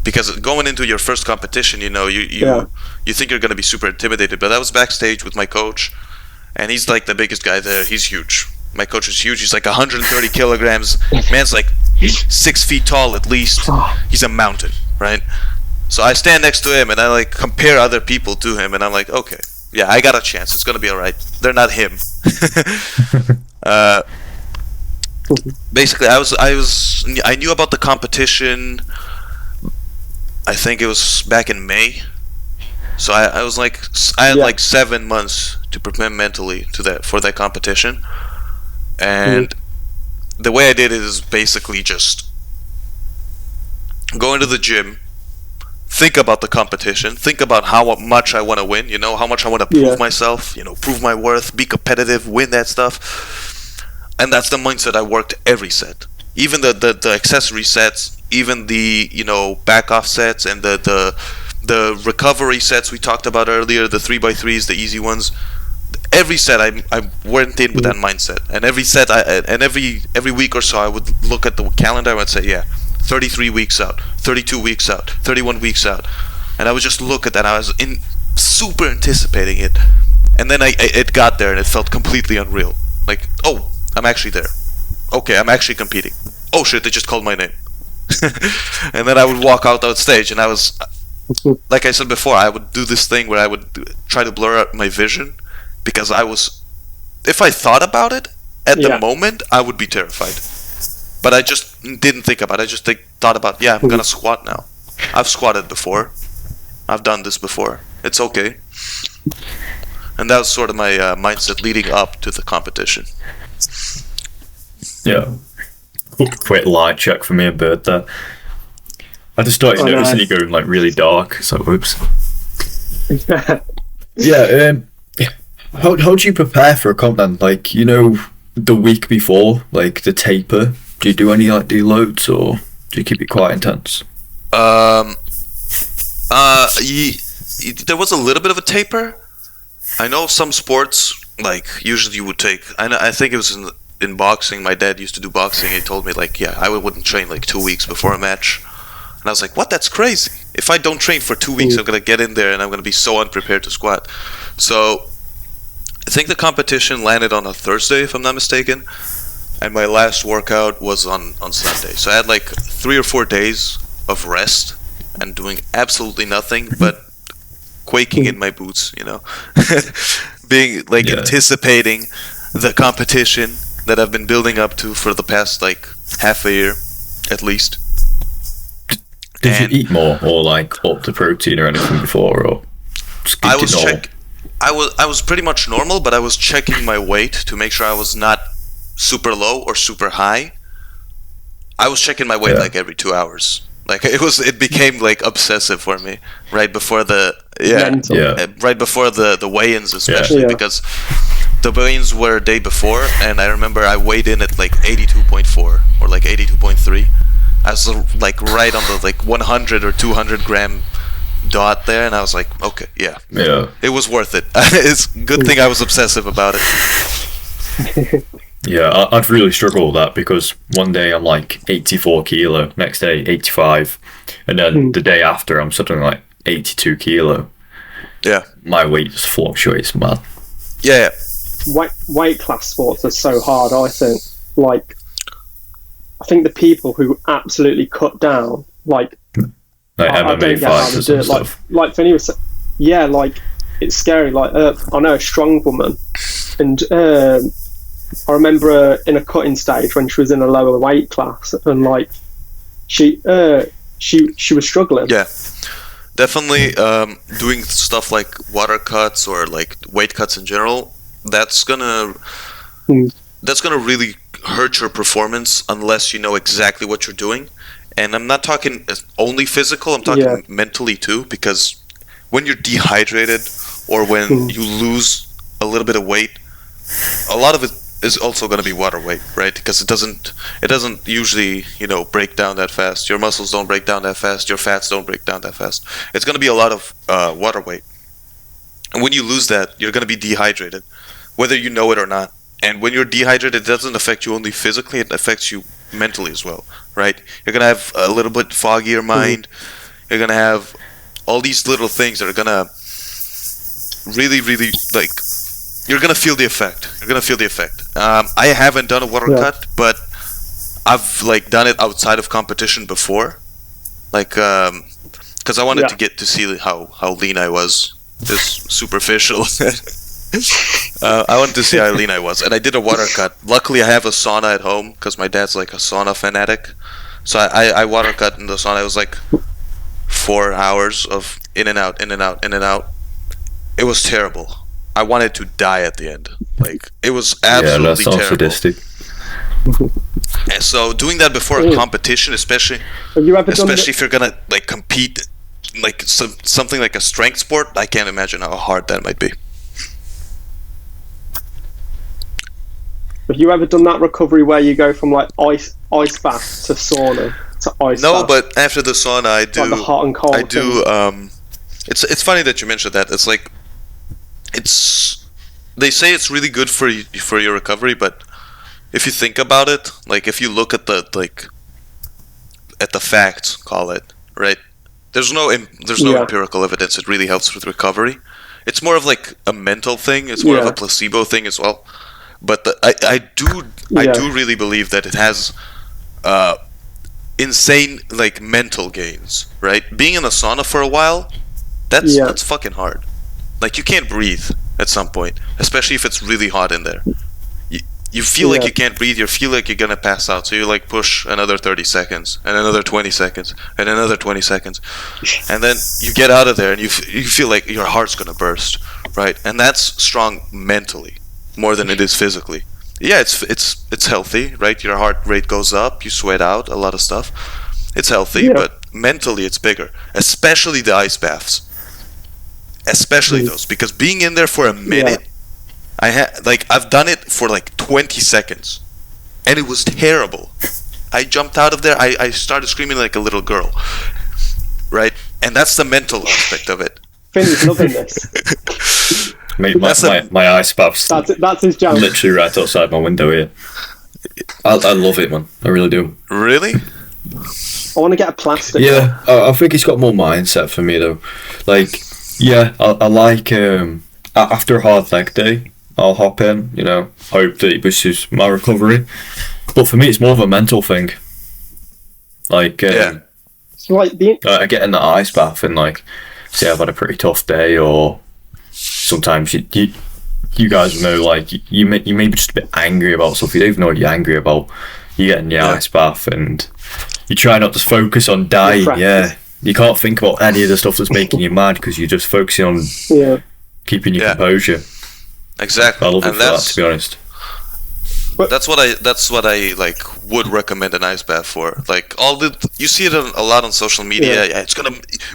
Because going into your first competition, you think you're going to be super intimidated. But I was backstage with my coach, and he's like the biggest guy there. He's huge. My coach is huge. He's like 130 kilograms. Man's like 6 feet tall at least. He's a mountain, right? So I stand next to him, and I like compare other people to him, and I'm like, okay, yeah, I got a chance. It's going to be all right. They're not him. Basically, I knew about the competition. I think it was back in May, so I was like, I had like 7 months to prepare mentally for that competition, and the way I did it is basically just go into the gym, think about the competition, think about how much I want to win, how much I want to prove myself, prove my worth, be competitive, win that stuff, and that's the mindset I worked every set, even the accessory sets. Even the back off sets and the recovery sets we talked about earlier, the 3x3s, the easy ones. Every set I went in with that mindset, and every set every week or so I would look at the calendar and I'd say, 33 weeks out, 32 weeks out, 31 weeks out, and I would just look at that. I was super anticipating it, and then it got there and it felt completely unreal. Like, oh, I'm actually there. Okay, I'm actually competing. Oh shit, they just called my name. And then I would walk out on stage, and I was, like I said before, I would do this thing where I would try to blur out my vision, because if I thought about it at the moment, I would be terrified. But I just didn't think about it. I just thought about, I'm gonna squat now. I've squatted before. I've done this before. It's okay. And that was sort of my mindset leading up to the competition. Yeah. Quick light check for me a bit there. I just started noticing you going like really dark. So whoops. How do you prepare for a comp then? Like, the week before, like the taper. Do you do any like deloads, or do you keep it quite intense? There was a little bit of a taper. I know some sports, like usually you would take. I think it was in boxing. My dad used to do boxing. He told me like, I wouldn't train like 2 weeks before a match. And I was like, what? That's crazy. If I don't train for 2 weeks, I'm going to get in there and I'm going to be so unprepared to squat. So I think the competition landed on a Thursday, if I'm not mistaken. And my last workout was on Sunday. So I had like 3 or 4 days of rest and doing absolutely nothing but quaking in my boots, being like anticipating the competition that I've been building up to for the past like half a year at least. Did you eat more or like up the protein or anything before, or I was pretty much normal, but I was checking my weight to make sure I was not super low or super high. I was checking my weight like every 2 hours. Like it became like obsessive for me right before the right before the weigh-ins, especially because the weigh-ins were a day before, and I remember I weighed in at like 82.4 or like 82.3. I was like right on the like 100 or 200 gram dot there, and I was like, okay, it was worth it. It's a good thing I was obsessive about it. Yeah, I'd really struggle with that because one day I'm like 84 kilo, next day 85, and then the day after I'm something like 82 kilo. Yeah. My weight just fluctuates, man. Yeah. Weight class sports are so hard, I think. Like, I think the people who absolutely cut down, like MMA fighters and stuff. Like Vinny was saying, like, it's scary. Like, I know a strong woman, and I remember her in a cutting stage when she was in a lower weight class, and like she was struggling. Yeah, definitely. Doing stuff like water cuts or like weight cuts in general, that's gonna really hurt your performance unless you know exactly what you're doing. And I'm not talking only physical. I'm talking mentally too, because when you're dehydrated or when you lose a little bit of weight, a lot of it is also going to be water weight, right? Because it doesn't usually, break down that fast. Your muscles don't break down that fast. Your fats don't break down that fast. It's going to be a lot of water weight. And when you lose that, you're going to be dehydrated, whether you know it or not. And when you're dehydrated, it doesn't affect you only physically, it affects you mentally as well, right? You're going to have a little bit foggier mind. You're going to have all these little things that are going to really, really, like, you're going to feel the effect. I haven't done a water cut, but I've, like, done it outside of competition before. Like, because I wanted to get to see how lean I was. This superficial. I wanted to see how lean I was, and I did a water cut. Luckily, I have a sauna at home because my dad's like a sauna fanatic. So I water cut in the sauna. It was like 4 hours of in and out. It was terrible. I wanted to die at the end. Like, it was absolutely terrible. Sadistic. And so doing that before a competition, especially if you're gonna like compete, like something like a strength sport, I can't imagine how hard that might be. Have you ever done that recovery where you go from like ice bath to sauna to ice bath? No, but after the sauna, I do. Like the hot and cold. I do. It's funny that you mentioned that. It's like, they say it's really good for your recovery, but if you think about it, like if you look at the facts, call it, right? There's no empirical evidence it really helps with recovery. It's more of like a mental thing. It's more of a placebo thing as well. But I do really believe that it has insane like mental gains, right? Being in a sauna for a while, that's fucking hard. Like, you can't breathe. at some point, especially if it's really hot in there. You feel like you can't breathe, you feel like you're gonna pass out, so you like push another 30 seconds, and another 20 seconds, and another 20 seconds, and then you get out of there and you feel like your heart's gonna burst, right? And that's strong mentally, more than it is physically. Yeah, it's healthy, right? Your heart rate goes up, you sweat out, a lot of stuff. It's healthy, but mentally it's bigger, especially the ice baths. Especially those, because being in there for a minute, I've done it for like 20 seconds, and it was terrible. I jumped out of there. I started screaming like a little girl, right? And that's the mental aspect of it. Finn's loving this. Mate, my ice bath's that's his jam. literally right outside my window here. I love it, man. I really do. Really? I want to get a plastic. Yeah, I think it's got more mindset for me though. Like, yeah, I like after a hard leg day, I'll hop in, you know, hope that it boosts my recovery. But for me, it's more of a mental thing. Like, it's like I get in the ice bath and like, say I've had a pretty tough day, or sometimes you guys know, like you may be just a bit angry about stuff. You don't even know what you're angry about. You get in the ice bath and you try not to focus on dying. Yeah, you can't think about any of the stuff that's making you mad because you're just focusing on keeping your composure. Exactly. I love it for that, to be honest. That's what I like would recommend an ice bath for. Like you see it a lot on social media. Yeah,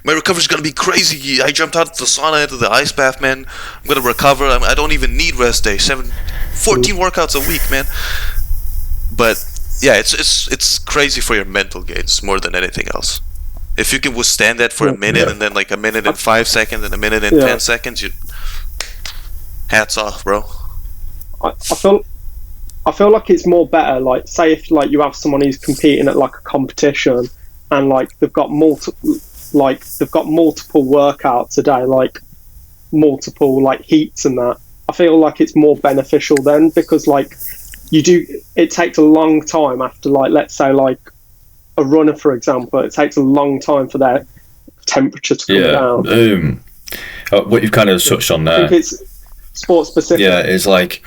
my recovery's gonna be crazy. I jumped out of the sauna into the ice bath, man. I'm gonna recover. I don't even need rest day. 14 workouts a week, man. But yeah, it's crazy for your mental gains more than anything else. If you can withstand that for a minute and then like a minute and 5 seconds and a minute and 10 seconds, hats off, bro. I feel like it's more better, like say if like you have someone who's competing at like a competition and like they've got multiple workouts a day, like multiple like heats and that. I feel like it's more beneficial then, because like it takes a long time after, like, let's say like a runner, for example, it takes a long time for their temperature to come down. What you've kind of touched on there, I think it's sport specific. Yeah, is like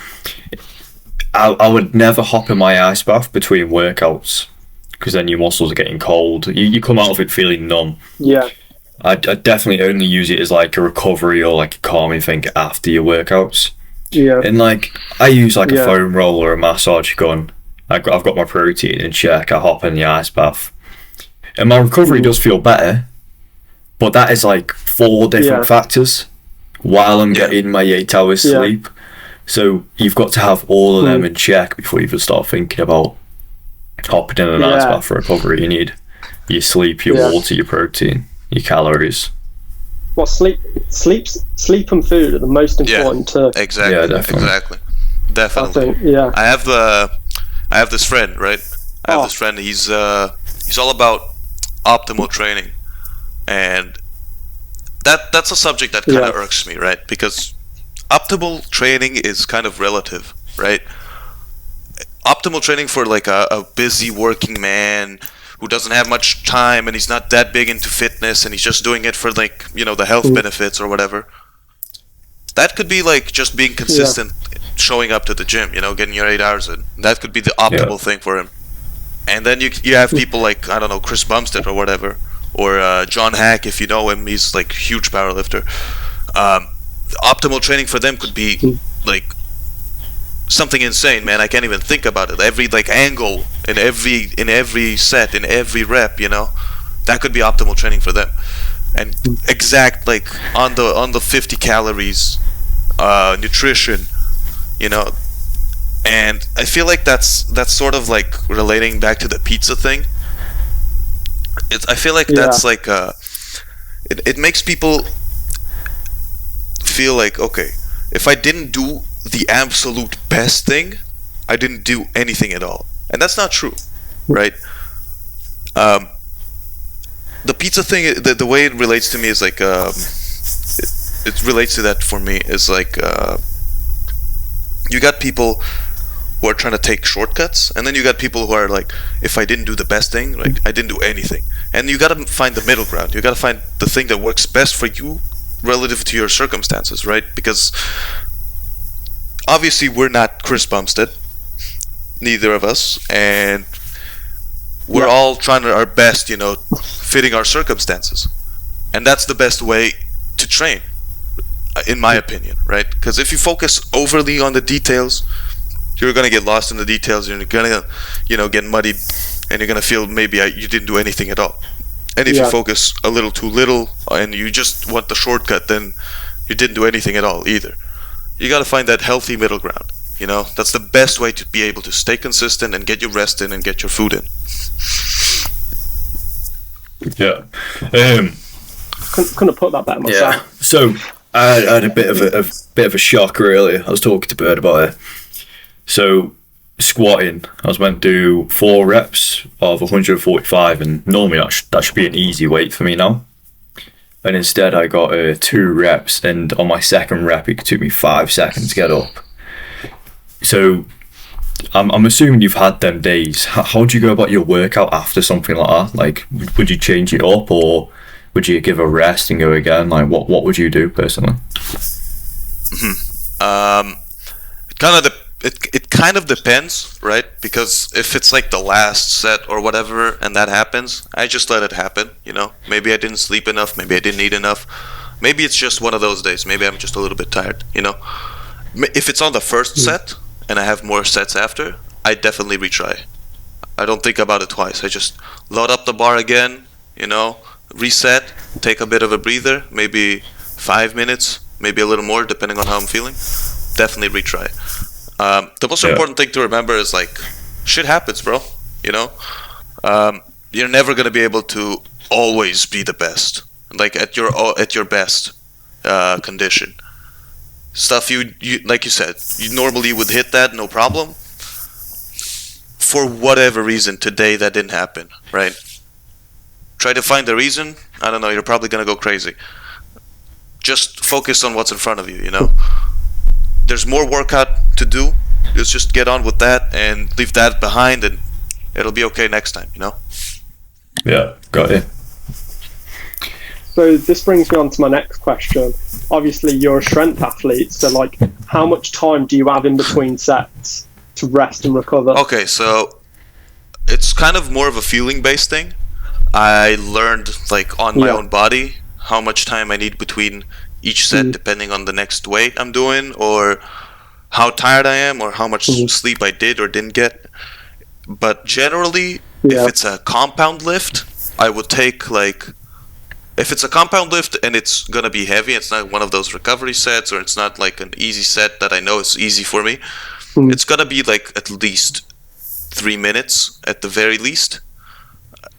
I would never hop in my ice bath between workouts, because then your muscles are getting cold. You come out of it feeling numb. Yeah. I definitely only use it as like a recovery or like a calming thing after your workouts. Yeah. And like I use like a foam roll or a massage gun. I've got my protein in check. I hop in the ice bath, and my recovery does feel better. But that is like 4 different factors while I'm getting my 8 hours sleep. So you've got to have all of them in check before you even start thinking about hopping in an ice bath for recovery. You need your sleep, your water, your protein, your calories. Well, sleep and food are the most important too. Exactly. Yeah, definitely. Definitely. I think, I have this friend, right? This friend. He's all about optimal training, and that's a subject that kind of irks me, right? Because optimal training is kind of relative, right? Optimal training for like a busy working man who doesn't have much time and he's not that big into fitness and he's just doing it for like, you know, the health benefits or whatever. That could be like just being consistent, showing up to the gym, you know, getting your 8 hours in. That could be the optimal thing for him. And then you have people like, I don't know, Chris Bumstead or whatever, or John Hack, if you know him, he's like a huge powerlifter. Optimal training for them could be like something insane, man. I can't even think about it. Every like angle in every set, in every rep, you know, that could be optimal training for them. And exact like on the 50 calories, nutrition, you know. And I feel like that's sort of like relating back to the pizza thing. I feel like that's like it makes people feel like, okay, if I didn't do the absolute best thing, I didn't do anything at all. And that's not true, right? The pizza thing, the way it relates to me is like it relates to that for me is like you got people who are trying to take shortcuts, and then you got people who are like, if I didn't do the best thing, like I didn't do anything. And you gotta find the middle ground. You gotta find the thing that works best for you relative to your circumstances, right? Because obviously we're not Chris Bumstead, neither of us, and we're all trying our best, fitting our circumstances, and that's the best way to train, in my opinion, right? Because if you focus overly on the details, you're gonna get lost in the details. You're gonna, get muddied, and you're gonna feel maybe you didn't do anything at all. And if you focus a little too little and you just want the shortcut, then you didn't do anything at all either. You gotta find that healthy middle ground. That's the best way to be able to stay consistent and get your rest in and get your food in. Yeah. Couldn't have put that better myself. Yeah. So I had a bit of a shock really. I was talking to Bird about it. So squatting, I was meant to do 4 reps of 145, and normally that should be an easy weight for me now. And instead I got 2 reps, and on my second rep it took me 5 seconds to get up. So I'm assuming you've had them days. How do you go about your workout after something like that? Like, would you change it up, or would you give a rest and go again? Like, what would you do personally? It kind of depends, right? Because if it's like the last set or whatever and that happens, I just let it happen, Maybe I didn't sleep enough, maybe I didn't eat enough. Maybe it's just one of those days. Maybe I'm just a little bit tired, If it's on the first set and I have more sets after, I definitely retry. I don't think about it twice. I just load up the bar again, reset, take a bit of a breather, maybe 5 minutes, maybe a little more depending on how I'm feeling. Definitely retry. The most important thing to remember is like, shit happens, bro. You're never gonna be able to always be the best, like at your best condition. Stuff you like you said, you normally would hit that no problem. For whatever reason today that didn't happen, right? Try to find the reason. I don't know. You're probably gonna go crazy. Just focus on what's in front of you. There's more workout to do. Let's just get on with that and leave that behind, and it'll be okay next time, Yeah, got it. So this brings me on to my next question. Obviously, you're a strength athlete, so like, how much time do you have in between sets to rest and recover? Okay, so it's kind of more of a feeling-based thing. I learned like on my own body how much time I need between each set, depending on the next weight I'm doing, or how tired I am, or how much sleep I did or didn't get. But generally, if it's a compound lift, I would take like, if it's a compound lift and it's gonna be heavy, it's not one of those recovery sets, or it's not like an easy set that I know is easy for me, it's gonna be like at least 3 minutes at the very least.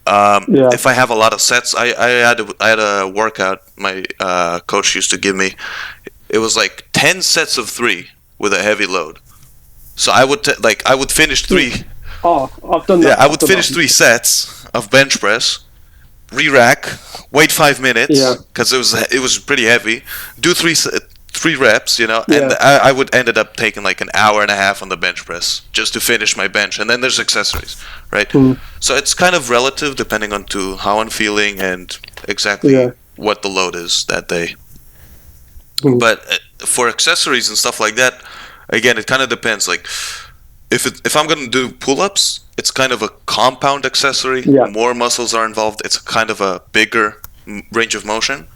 If I have a lot of sets, I had a workout my coach used to give me. It was like 10 sets of 3 with a heavy load. So I would I would finish 3. Oh, I've done that. Yeah, I would finish 3 sets of bench press, re-rack, wait 5 minutes because it was pretty heavy. Do 3 reps, and I would ended up taking like an hour and a half on the bench press just to finish my bench, and then there's accessories, right? So it's kind of relative depending on to how I'm feeling and exactly what the load is that day. But for accessories and stuff like that, again, it kind of depends. Like if I'm gonna do pull-ups, it's kind of a compound accessory. More muscles are involved. It's kind of a bigger range of motion.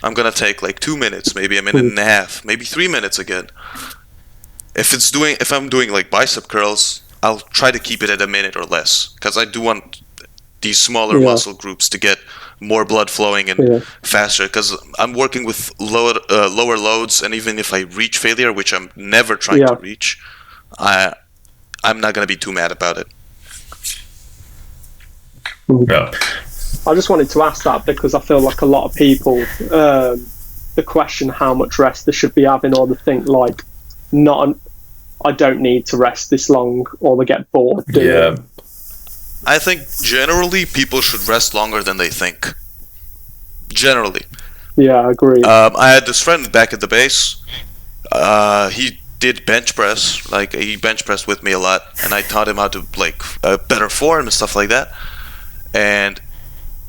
I'm gonna take like 2 minutes, maybe a minute and a half, maybe 3 minutes again. If I'm doing like bicep curls, I'll try to keep it at a minute or less, because I do want these smaller muscle groups to get more blood flowing and faster. Because I'm working with lower loads, and even if I reach failure, which I'm never trying to reach, I'm not gonna be too mad about it. Yeah. I just wanted to ask that because I feel like a lot of people, the question how much rest they should be having, or they think like, I don't need to rest this long, or they get bored. I think generally people should rest longer than they think. Generally. Yeah, I agree. I had this friend back at the base. He did bench press. Like, he bench pressed with me a lot, and I taught him how to like better form and stuff like that. And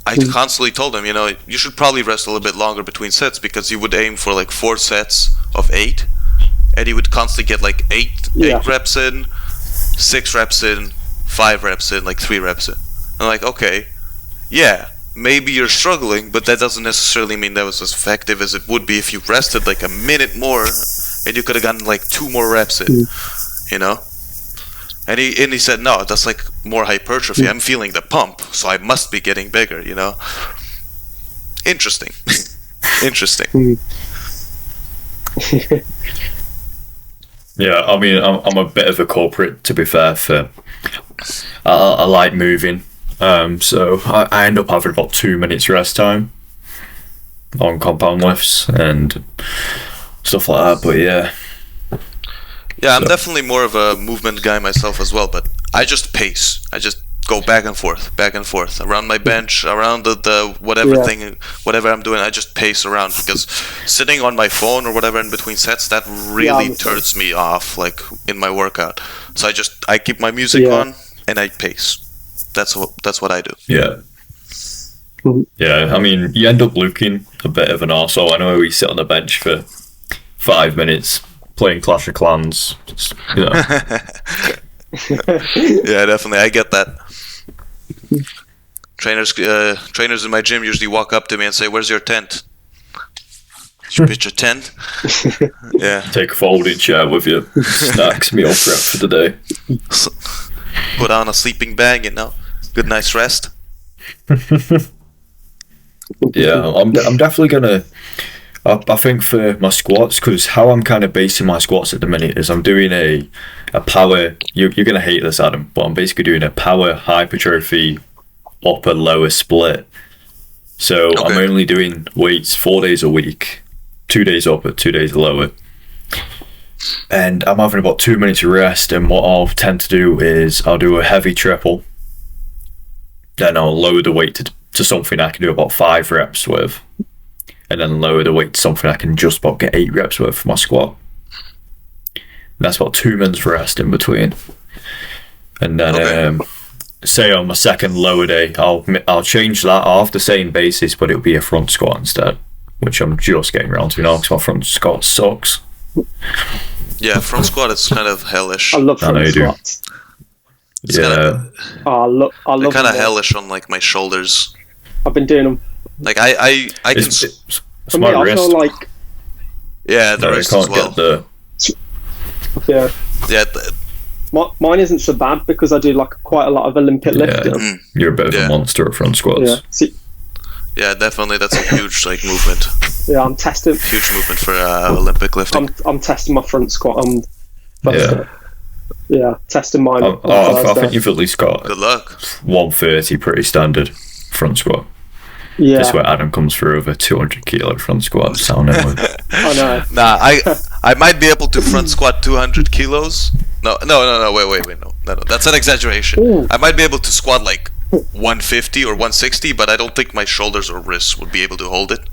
I constantly told him, you should probably rest a little bit longer between sets, because he would aim for like 4 sets of 8, and he would constantly get like 8 reps in, 6 reps in, 5 reps in, like 3 reps in. I'm like, okay, yeah, maybe you're struggling, but that doesn't necessarily mean that was as effective as it would be if you rested like a minute more, and you could have gotten like 2 more reps in, you know? And he said, no, that's like more hypertrophy. I'm feeling the pump, so I must be getting bigger, you know? Interesting. Interesting. Yeah, I mean, I'm a bit of a culprit, to be fair. I like moving, so I end up having about 2 minutes rest time on compound lifts and stuff like that. But yeah. Yeah, I'm definitely more of a movement guy myself as well, but I just pace. I just go back and forth around my bench, around the whatever thing, whatever I'm doing. I just pace around, because sitting on my phone or whatever in between sets, that really turns me off, like in my workout. So I keep my music on and I pace. That's what I do. Yeah. Yeah, I mean, you end up looking a bit of an arsehole. I know we sit on the bench for 5 minutes playing Clash of Clans, you know. Yeah, definitely, I get that. Trainers in my gym usually walk up to me and say, "Where's your tent? Did you pitch a tent?" Yeah. Take a folding chair with you, snacks, meal prep for the day. Put on a sleeping bag, you know. Good night's rest. Yeah, I'm definitely gonna. I think for my squats, because how I'm kind of basing my squats at the minute is I'm doing a power. You're gonna hate this, Adam, but I'm basically doing a power hypertrophy upper lower split. So I'm only doing weights 4 days a week, 2 days upper, 2 days lower, and I'm having about 2 minutes of rest. And what I'll tend to do is I'll do a heavy triple, then I'll lower the weight to something I can do about 5 reps with. And then lower the weight to something I can just about get 8 reps worth for my squat. And that's about 2 minutes rest in between. And then say on my second lower day, I'll change that off the same basis, but it'll be a front squat instead, which I'm just getting around to now because my front squat sucks. Yeah, front squat is kind of hellish. I love front squats. It's yeah. I love they're kind of hellish on like my shoulders. I've been doing them. Like I can. It's For me, my I wrist. feel like the wrist as well. Mine isn't so bad because I do like quite a lot of Olympic lifting. You're a bit of a monster at front squats. Yeah, definitely. That's a huge like movement. Yeah, I'm testing. Huge movement for Olympic lifting. I'm testing my front squat. Testing mine. I think you've at least got good luck. 130 pretty standard front squat. Yeah. This is where Adam comes through over 200 kilo front squat. Sounding with. I know. Nah, I might be able to front squat 200 kilos. No. Wait. No. That's an exaggeration. Ooh. I might be able to squat like 150 or 160, but I don't think my shoulders or wrists would be able to hold it.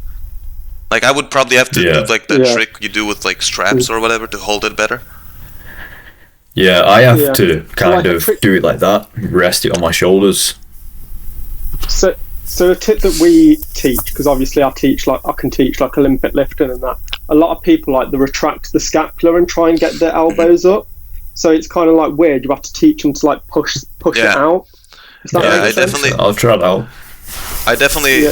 Like I would probably have to do like the trick you do with like straps or whatever to hold it better. Yeah, I have to kind of do it like that, rest it on my shoulders. So a tip that we teach, because obviously I can teach like Olympic lifting and that. A lot of people like they retract the scapula and try and get their elbows up. So it's kind of like weird. You have to teach them to like push it out. I'll try it out. I definitely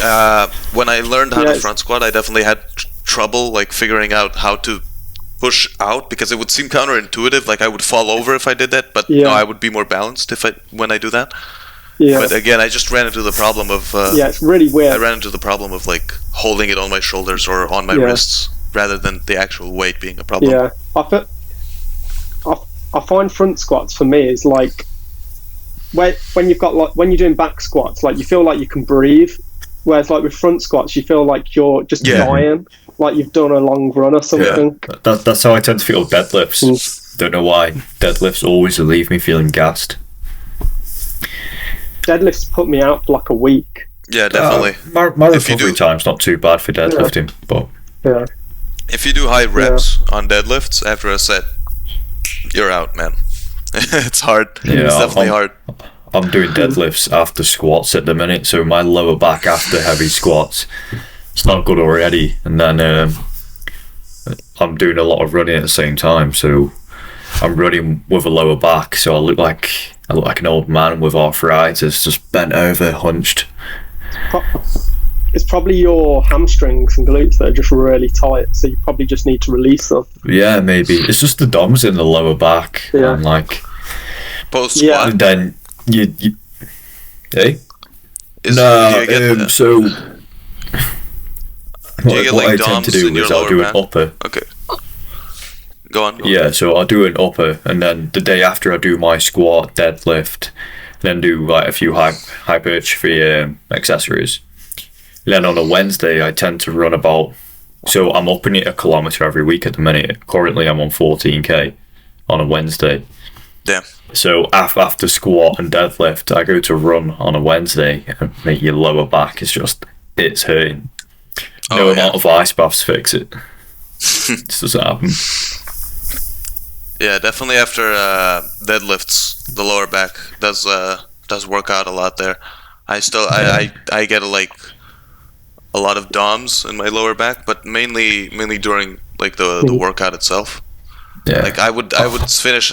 when I learned how to front squat, I definitely had trouble like figuring out how to push out because it would seem counterintuitive. Like I would fall over if I did that, but no, I would be more balanced when I do that. Yeah. But again, I just ran into the problem of it's really weird. I ran into the problem of like holding it on my shoulders or on my wrists rather than the actual weight being a problem. Yeah, I find front squats for me is like when you've got like when you're doing back squats, like you feel like you can breathe, whereas like with front squats, you feel like you're just dying, like you've done a long run or something. Yeah. That's how I tend to feel deadlifts. Don't know why deadlifts always leave me feeling gassed. Deadlifts put me out for like a week. Yeah, definitely. My recovery time's not too bad for deadlifting, but if you do high reps on deadlifts after a set, you're out, man. It's hard. Yeah, it's definitely hard. I'm doing deadlifts after squats at the minute, so my lower back after heavy squats, it's not good already. And then I'm doing a lot of running at the same time, so I'm running with a lower back, so I look like an old man with arthritis, just bent over, hunched. It's probably your hamstrings and glutes that are just really tight, so you probably just need to release them. Yeah, maybe it's just the DOMs in the lower back. Yeah. And like Post squat. and then you hey. So Do you get what I like tend to DOMs do in is your I'll do lower an back? upper. Okay. Go on. Yeah, so I'll do an upper, and then the day after I do my squat, deadlift, then do like a few hypertrophy accessories. Then on a Wednesday, I tend to run about. So I'm upping it 1 kilometer every week at the minute. Currently, I'm on 14k on a Wednesday. Damn. So after squat and deadlift, I go to run on a Wednesday, and make your lower back is it's hurting. No amount of ice baths fix it. It doesn't happen. Yeah, definitely after deadlifts, the lower back does work out a lot there. I get like a lot of DOMs in my lower back, but mainly during like the workout itself. Yeah. Like I would finish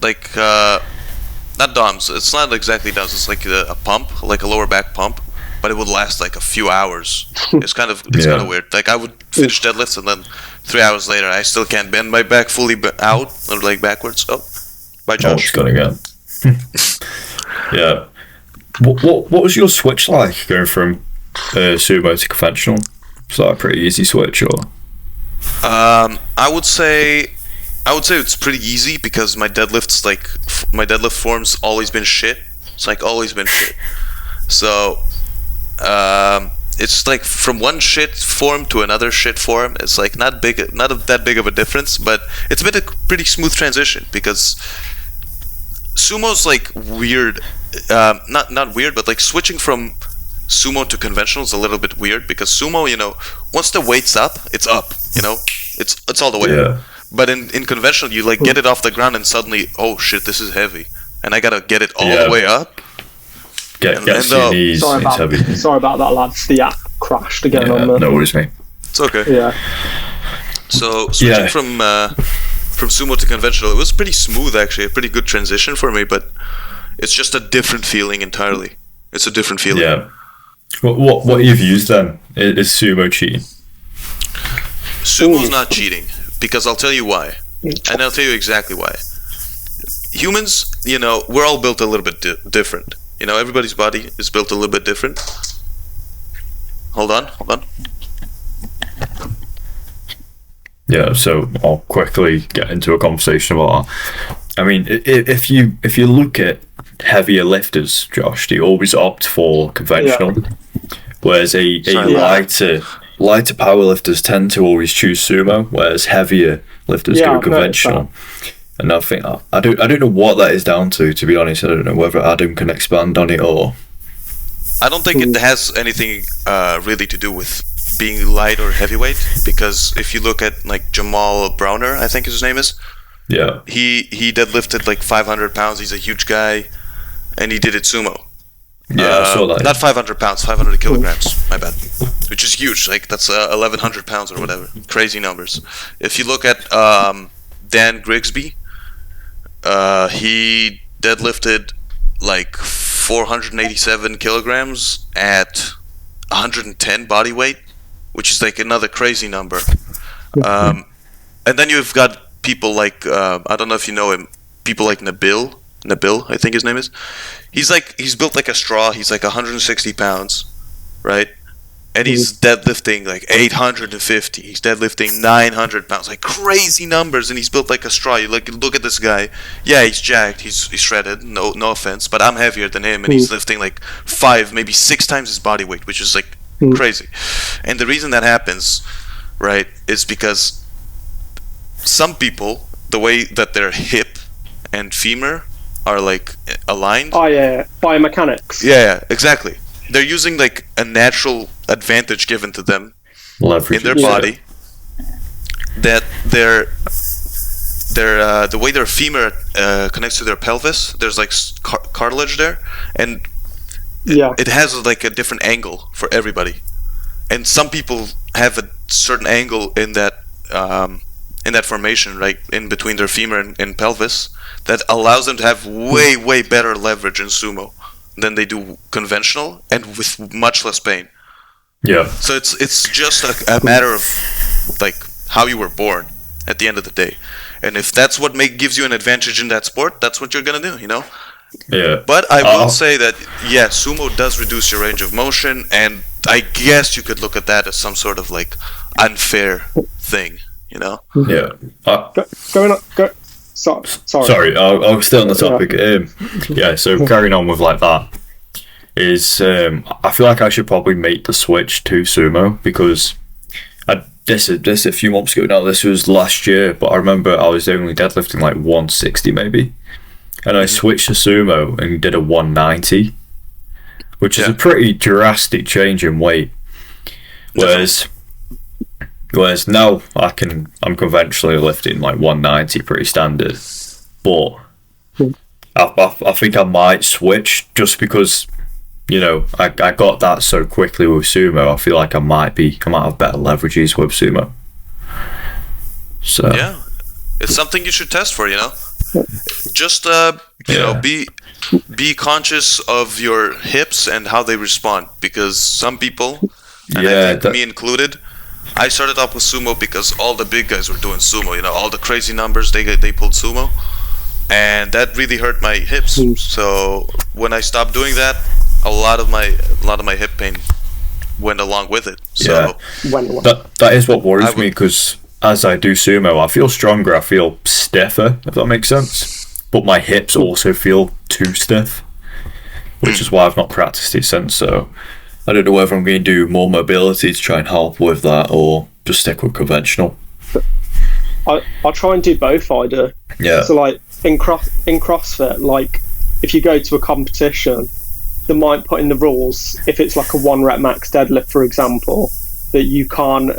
like not DOMs. It's not exactly DOMs. It's like a pump, like a lower back pump, but it would last like a few hours. It's kind of weird. Like I would finish deadlifts and then 3 hours later I still can't bend my back fully out or like backwards. Oh, bye Josh. Oh, it's gone again. Yeah. What was your switch like going from sumo to conventional? Was that a pretty easy switch or? I would say it's pretty easy because my deadlift form's always been shit. It's like always been shit. So it's like from one shit form to another shit form. It's like not that big of a difference, but it's been a pretty smooth transition because sumo's like weird. Not weird, but like switching from sumo to conventional is a little bit weird because sumo, once the weight's up, it's up. It's all the way up. But in conventional, you like get it off the ground and suddenly, oh shit, this is heavy, and I gotta get it all the way up. Get your knees. Sorry about that, lads. The app crashed again on the. No worries, mate. It's okay. Yeah. So switching from sumo to conventional, it was pretty smooth actually, a pretty good transition for me. But it's just a different feeling entirely. It's a different feeling. Yeah. What you've used then is sumo cheating? Sumo's not cheating because I'll tell you why, and I'll tell you exactly why. Humans, we're all built a little bit different. Everybody's body is built a little bit different. Hold on. Yeah, so I'll quickly get into a conversation about that. I mean, if you look at heavier lifters, Josh, they always opt for conventional, whereas a lighter powerlifters tend to always choose sumo, whereas heavier lifters go conventional. And I think I don't know what that is down to be honest. I don't know whether Adam can expand on it or. I don't think it has anything really to do with being light or heavyweight, because if you look at like Jamal Browner, I think his name is. Yeah. He deadlifted like 500 pounds. He's a huge guy, and he did it sumo. Yeah, I saw that. Not 500 pounds, 500 kilograms. My bad. Which is huge. Like that's 1,100 pounds or whatever. Crazy numbers. If you look at Dan Grigsby, he deadlifted like 487 kilograms at 110 body weight, which is like another crazy number. And then you've got people like I don't know if you know him. People like Nabil, I think his name is. He's built like a straw. He's like 160 pounds, right? And he's deadlifting like 850. He's deadlifting 900 pounds, like crazy numbers. And he's built like a straw. You look at this guy. Yeah, he's jacked. He's shredded. No offense, but I'm heavier than him, and he's lifting like 5, maybe 6 times his body weight, which is like crazy. And the reason that happens, right, is because some people, the way that their hip and femur are like aligned. Oh yeah, biomechanics. Yeah, exactly. They're using like a natural advantage given to them in their body, that the way their femur connects to their pelvis, there's like cartilage there, and it has like a different angle for everybody, and some people have a certain angle in that in that formation, right in between their femur and pelvis, that allows them to have way better leverage in sumo than they do conventional, and with much less pain. Yeah. So it's just a matter of like how you were born at the end of the day, and if that's what gives you an advantage in that sport, that's what you're gonna do, you know. Yeah. But I will say that sumo does reduce your range of motion, and I guess you could look at that as some sort of like unfair thing, you know. Yeah. Sorry. I'll stay on the topic. So carrying on with like that is, I feel like I should probably make the switch to sumo, because this is a few months ago now. This was last year, but I remember I was only deadlifting like 160 maybe, and I switched to sumo and did a 190, which is a pretty drastic change in weight. Whereas now I'm conventionally lifting like 190 pretty standard, but I think I might switch just because, you know, I got that so quickly with sumo. I feel like I might have better leverages with sumo. So yeah, it's something you should test for, you know. Just you know, be conscious of your hips and how they respond, because some people, and I think me included, I started off with sumo because all the big guys were doing sumo, you know, all the crazy numbers they pulled sumo, and that really hurt my hips. So when I stopped doing that, a lot of my hip pain went along with it. So that is what worries me, because as I do sumo, I feel stronger, I feel stiffer, if that makes sense, but my hips also feel too stiff, which is why I've not practiced it since. So I don't know whether I'm going to do more mobility to try and help with that, or just stick with conventional. I'll try and do both either. Yeah. So like in CrossFit, like if you go to a competition, they might put in the rules, if it's like a 1 rep max deadlift, for example, that you can't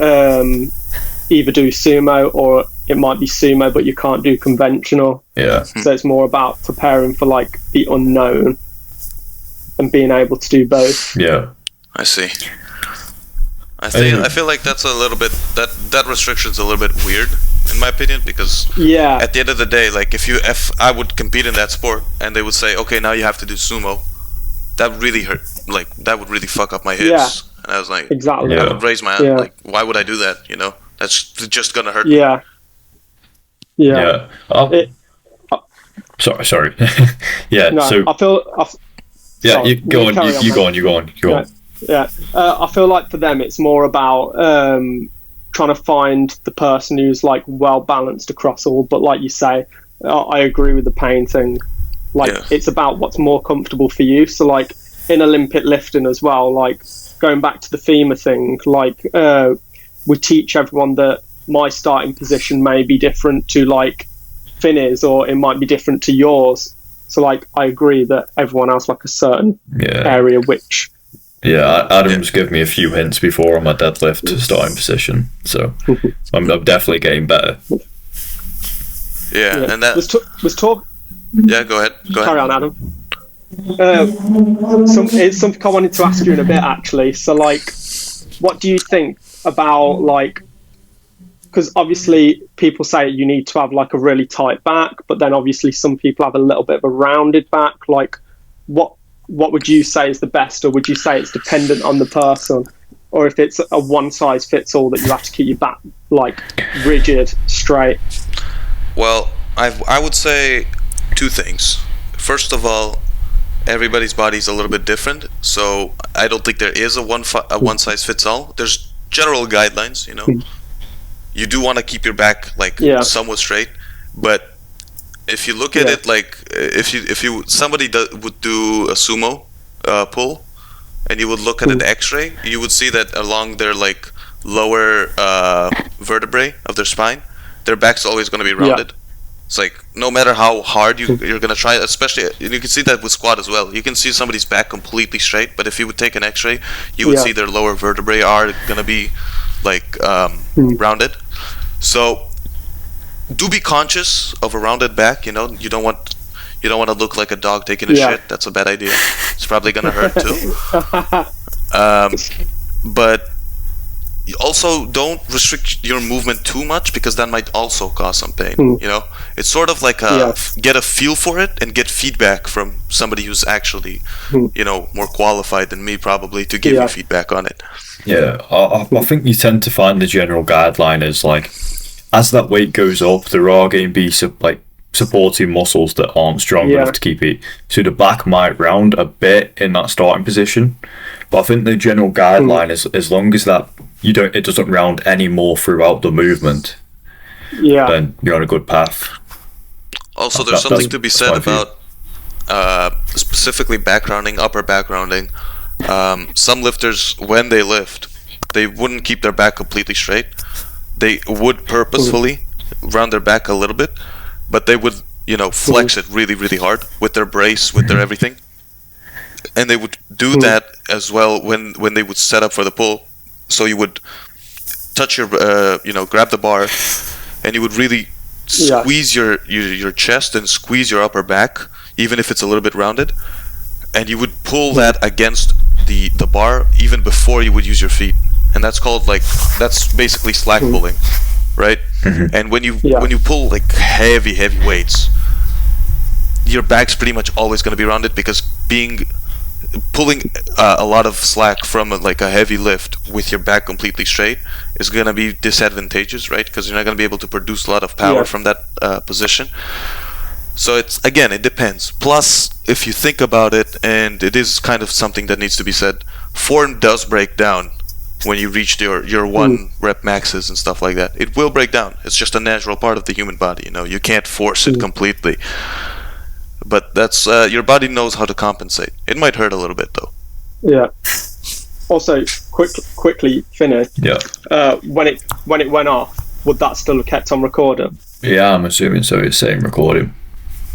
either do sumo, or it might be sumo but you can't do conventional. Yeah. So it's more about preparing for like the unknown and being able to do both. Yeah. I see. I feel like that's a little bit, that restriction's a little bit weird in my opinion, because at the end of the day, like if I would compete in that sport and they would say, okay, now you have to do sumo, that really hurt. Like that would really fuck up my hips. Yeah. And I was like, exactly. I would raise my hand. Like, why would I do that? You know, that's just gonna hurt. Yeah. Sorry. Yeah. No, so I feel. Yeah, you go on. You go on. Yeah. I feel like for them, it's more about trying to find the person who's like well balanced across all. But like you say, I agree with the pain thing. Like it's about what's more comfortable for you. So like in Olympic lifting as well, like going back to the femur thing, like we teach everyone that my starting position may be different to like Finney's, or it might be different to yours. So like I agree that everyone has like a certain area which. Yeah, Adam's given me a few hints before on my deadlift starting position, so I'm definitely getting better. Yeah, and that was talk. Yeah, go ahead. Carry on, Adam. It's something I wanted to ask you in a bit, actually. So, like, what do you think about, like, because obviously people say you need to have, like, a really tight back, but then obviously some people have a little bit of a rounded back. Like, what would you say is the best, or would you say it's dependent on the person? Or if it's a one-size-fits-all that you have to keep your back, like, rigid, straight? Well, I would say two things. First of all, everybody's body is a little bit different, so I don't think there is a one-size-fits-all. There's general guidelines, you know. You do want to keep your back like somewhat straight, but if you look at it like somebody would do a sumo pull, and you would look at an X-ray, you would see that along their like lower vertebrae of their spine, their back's always going to be rounded. It's like no matter how hard you're going to try, especially, and you can see that with squat as well. You can see somebody's back completely straight, but if you would take an X-ray, you would see their lower vertebrae are going to be like rounded. So do be conscious of a rounded back. You know, you don't want to look like a dog taking a shit. That's a bad idea. It's probably going to hurt too. But you also don't restrict your movement too much, because that might also cause some pain. You know, it's sort of like get a feel for it and get feedback from somebody who's actually, you know, more qualified than me probably to give you feedback on it. Yeah, I think you tend to find the general guideline is like, as that weight goes up, there are going to be supporting muscles that aren't strong enough to keep it. So the back might round a bit in that starting position, but I think the general guideline is as long as that it doesn't round any more throughout the movement, then you're on a good path. Also, there's something to be said about specifically back rounding, upper back rounding. Some lifters, when they lift, they wouldn't keep their back completely straight. They would purposefully round their back a little bit, but they would, you know, flex it really, really hard with their brace, with their everything. And they would do that as well when they would set up for the pull. So you would touch your, grab the bar, and you would really squeeze your chest and squeeze your upper back, even if it's a little bit rounded. And you would pull that against the bar even before you would use your feet. And that's basically slack pulling, right? And when you pull like heavy weights, your back's pretty much always going to be rounded, because pulling a lot of slack from a heavy lift with your back completely straight is going to be disadvantageous, right? Because you're not going to be able to produce a lot of power from that position. So it depends. Plus, if you think about it, and it is kind of something that needs to be said, form does break down when you reach your 1 rep maxes and stuff like that. It will break down. It's just a natural part of the human body, you know. You can't force it completely. But that's your body knows how to compensate. It might hurt a little bit though. Yeah. Also, quickly, Finny. Yeah. When it went off, would that still have kept on recording? Yeah, I'm assuming so. It's saying recording.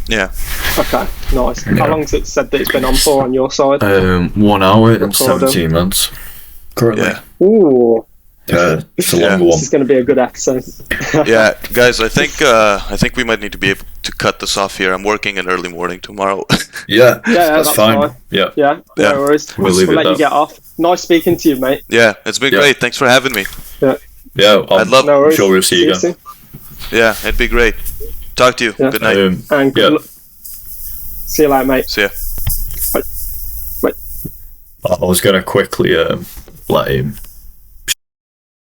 Yeah. Okay. Nice. Yeah. How long has it said that it's been on for on your side? 1 hour and 17 minutes. Currently. Yeah. Ooh. It's a long one. This is going to be a good episode. Yeah, guys, I think we might need to be able to cut this off here. I'm working in early morning tomorrow. Yeah, that's fine. Yeah, no worries. We'll let you get off. Nice speaking to you, mate. Yeah, it's been great. Thanks for having me. Yeah, I'm sure we'll see you again. Yeah, it'd be great. Talk to you. Yeah. Good night. And good luck. See you later, mate. See ya. Bye. I was going to quickly let him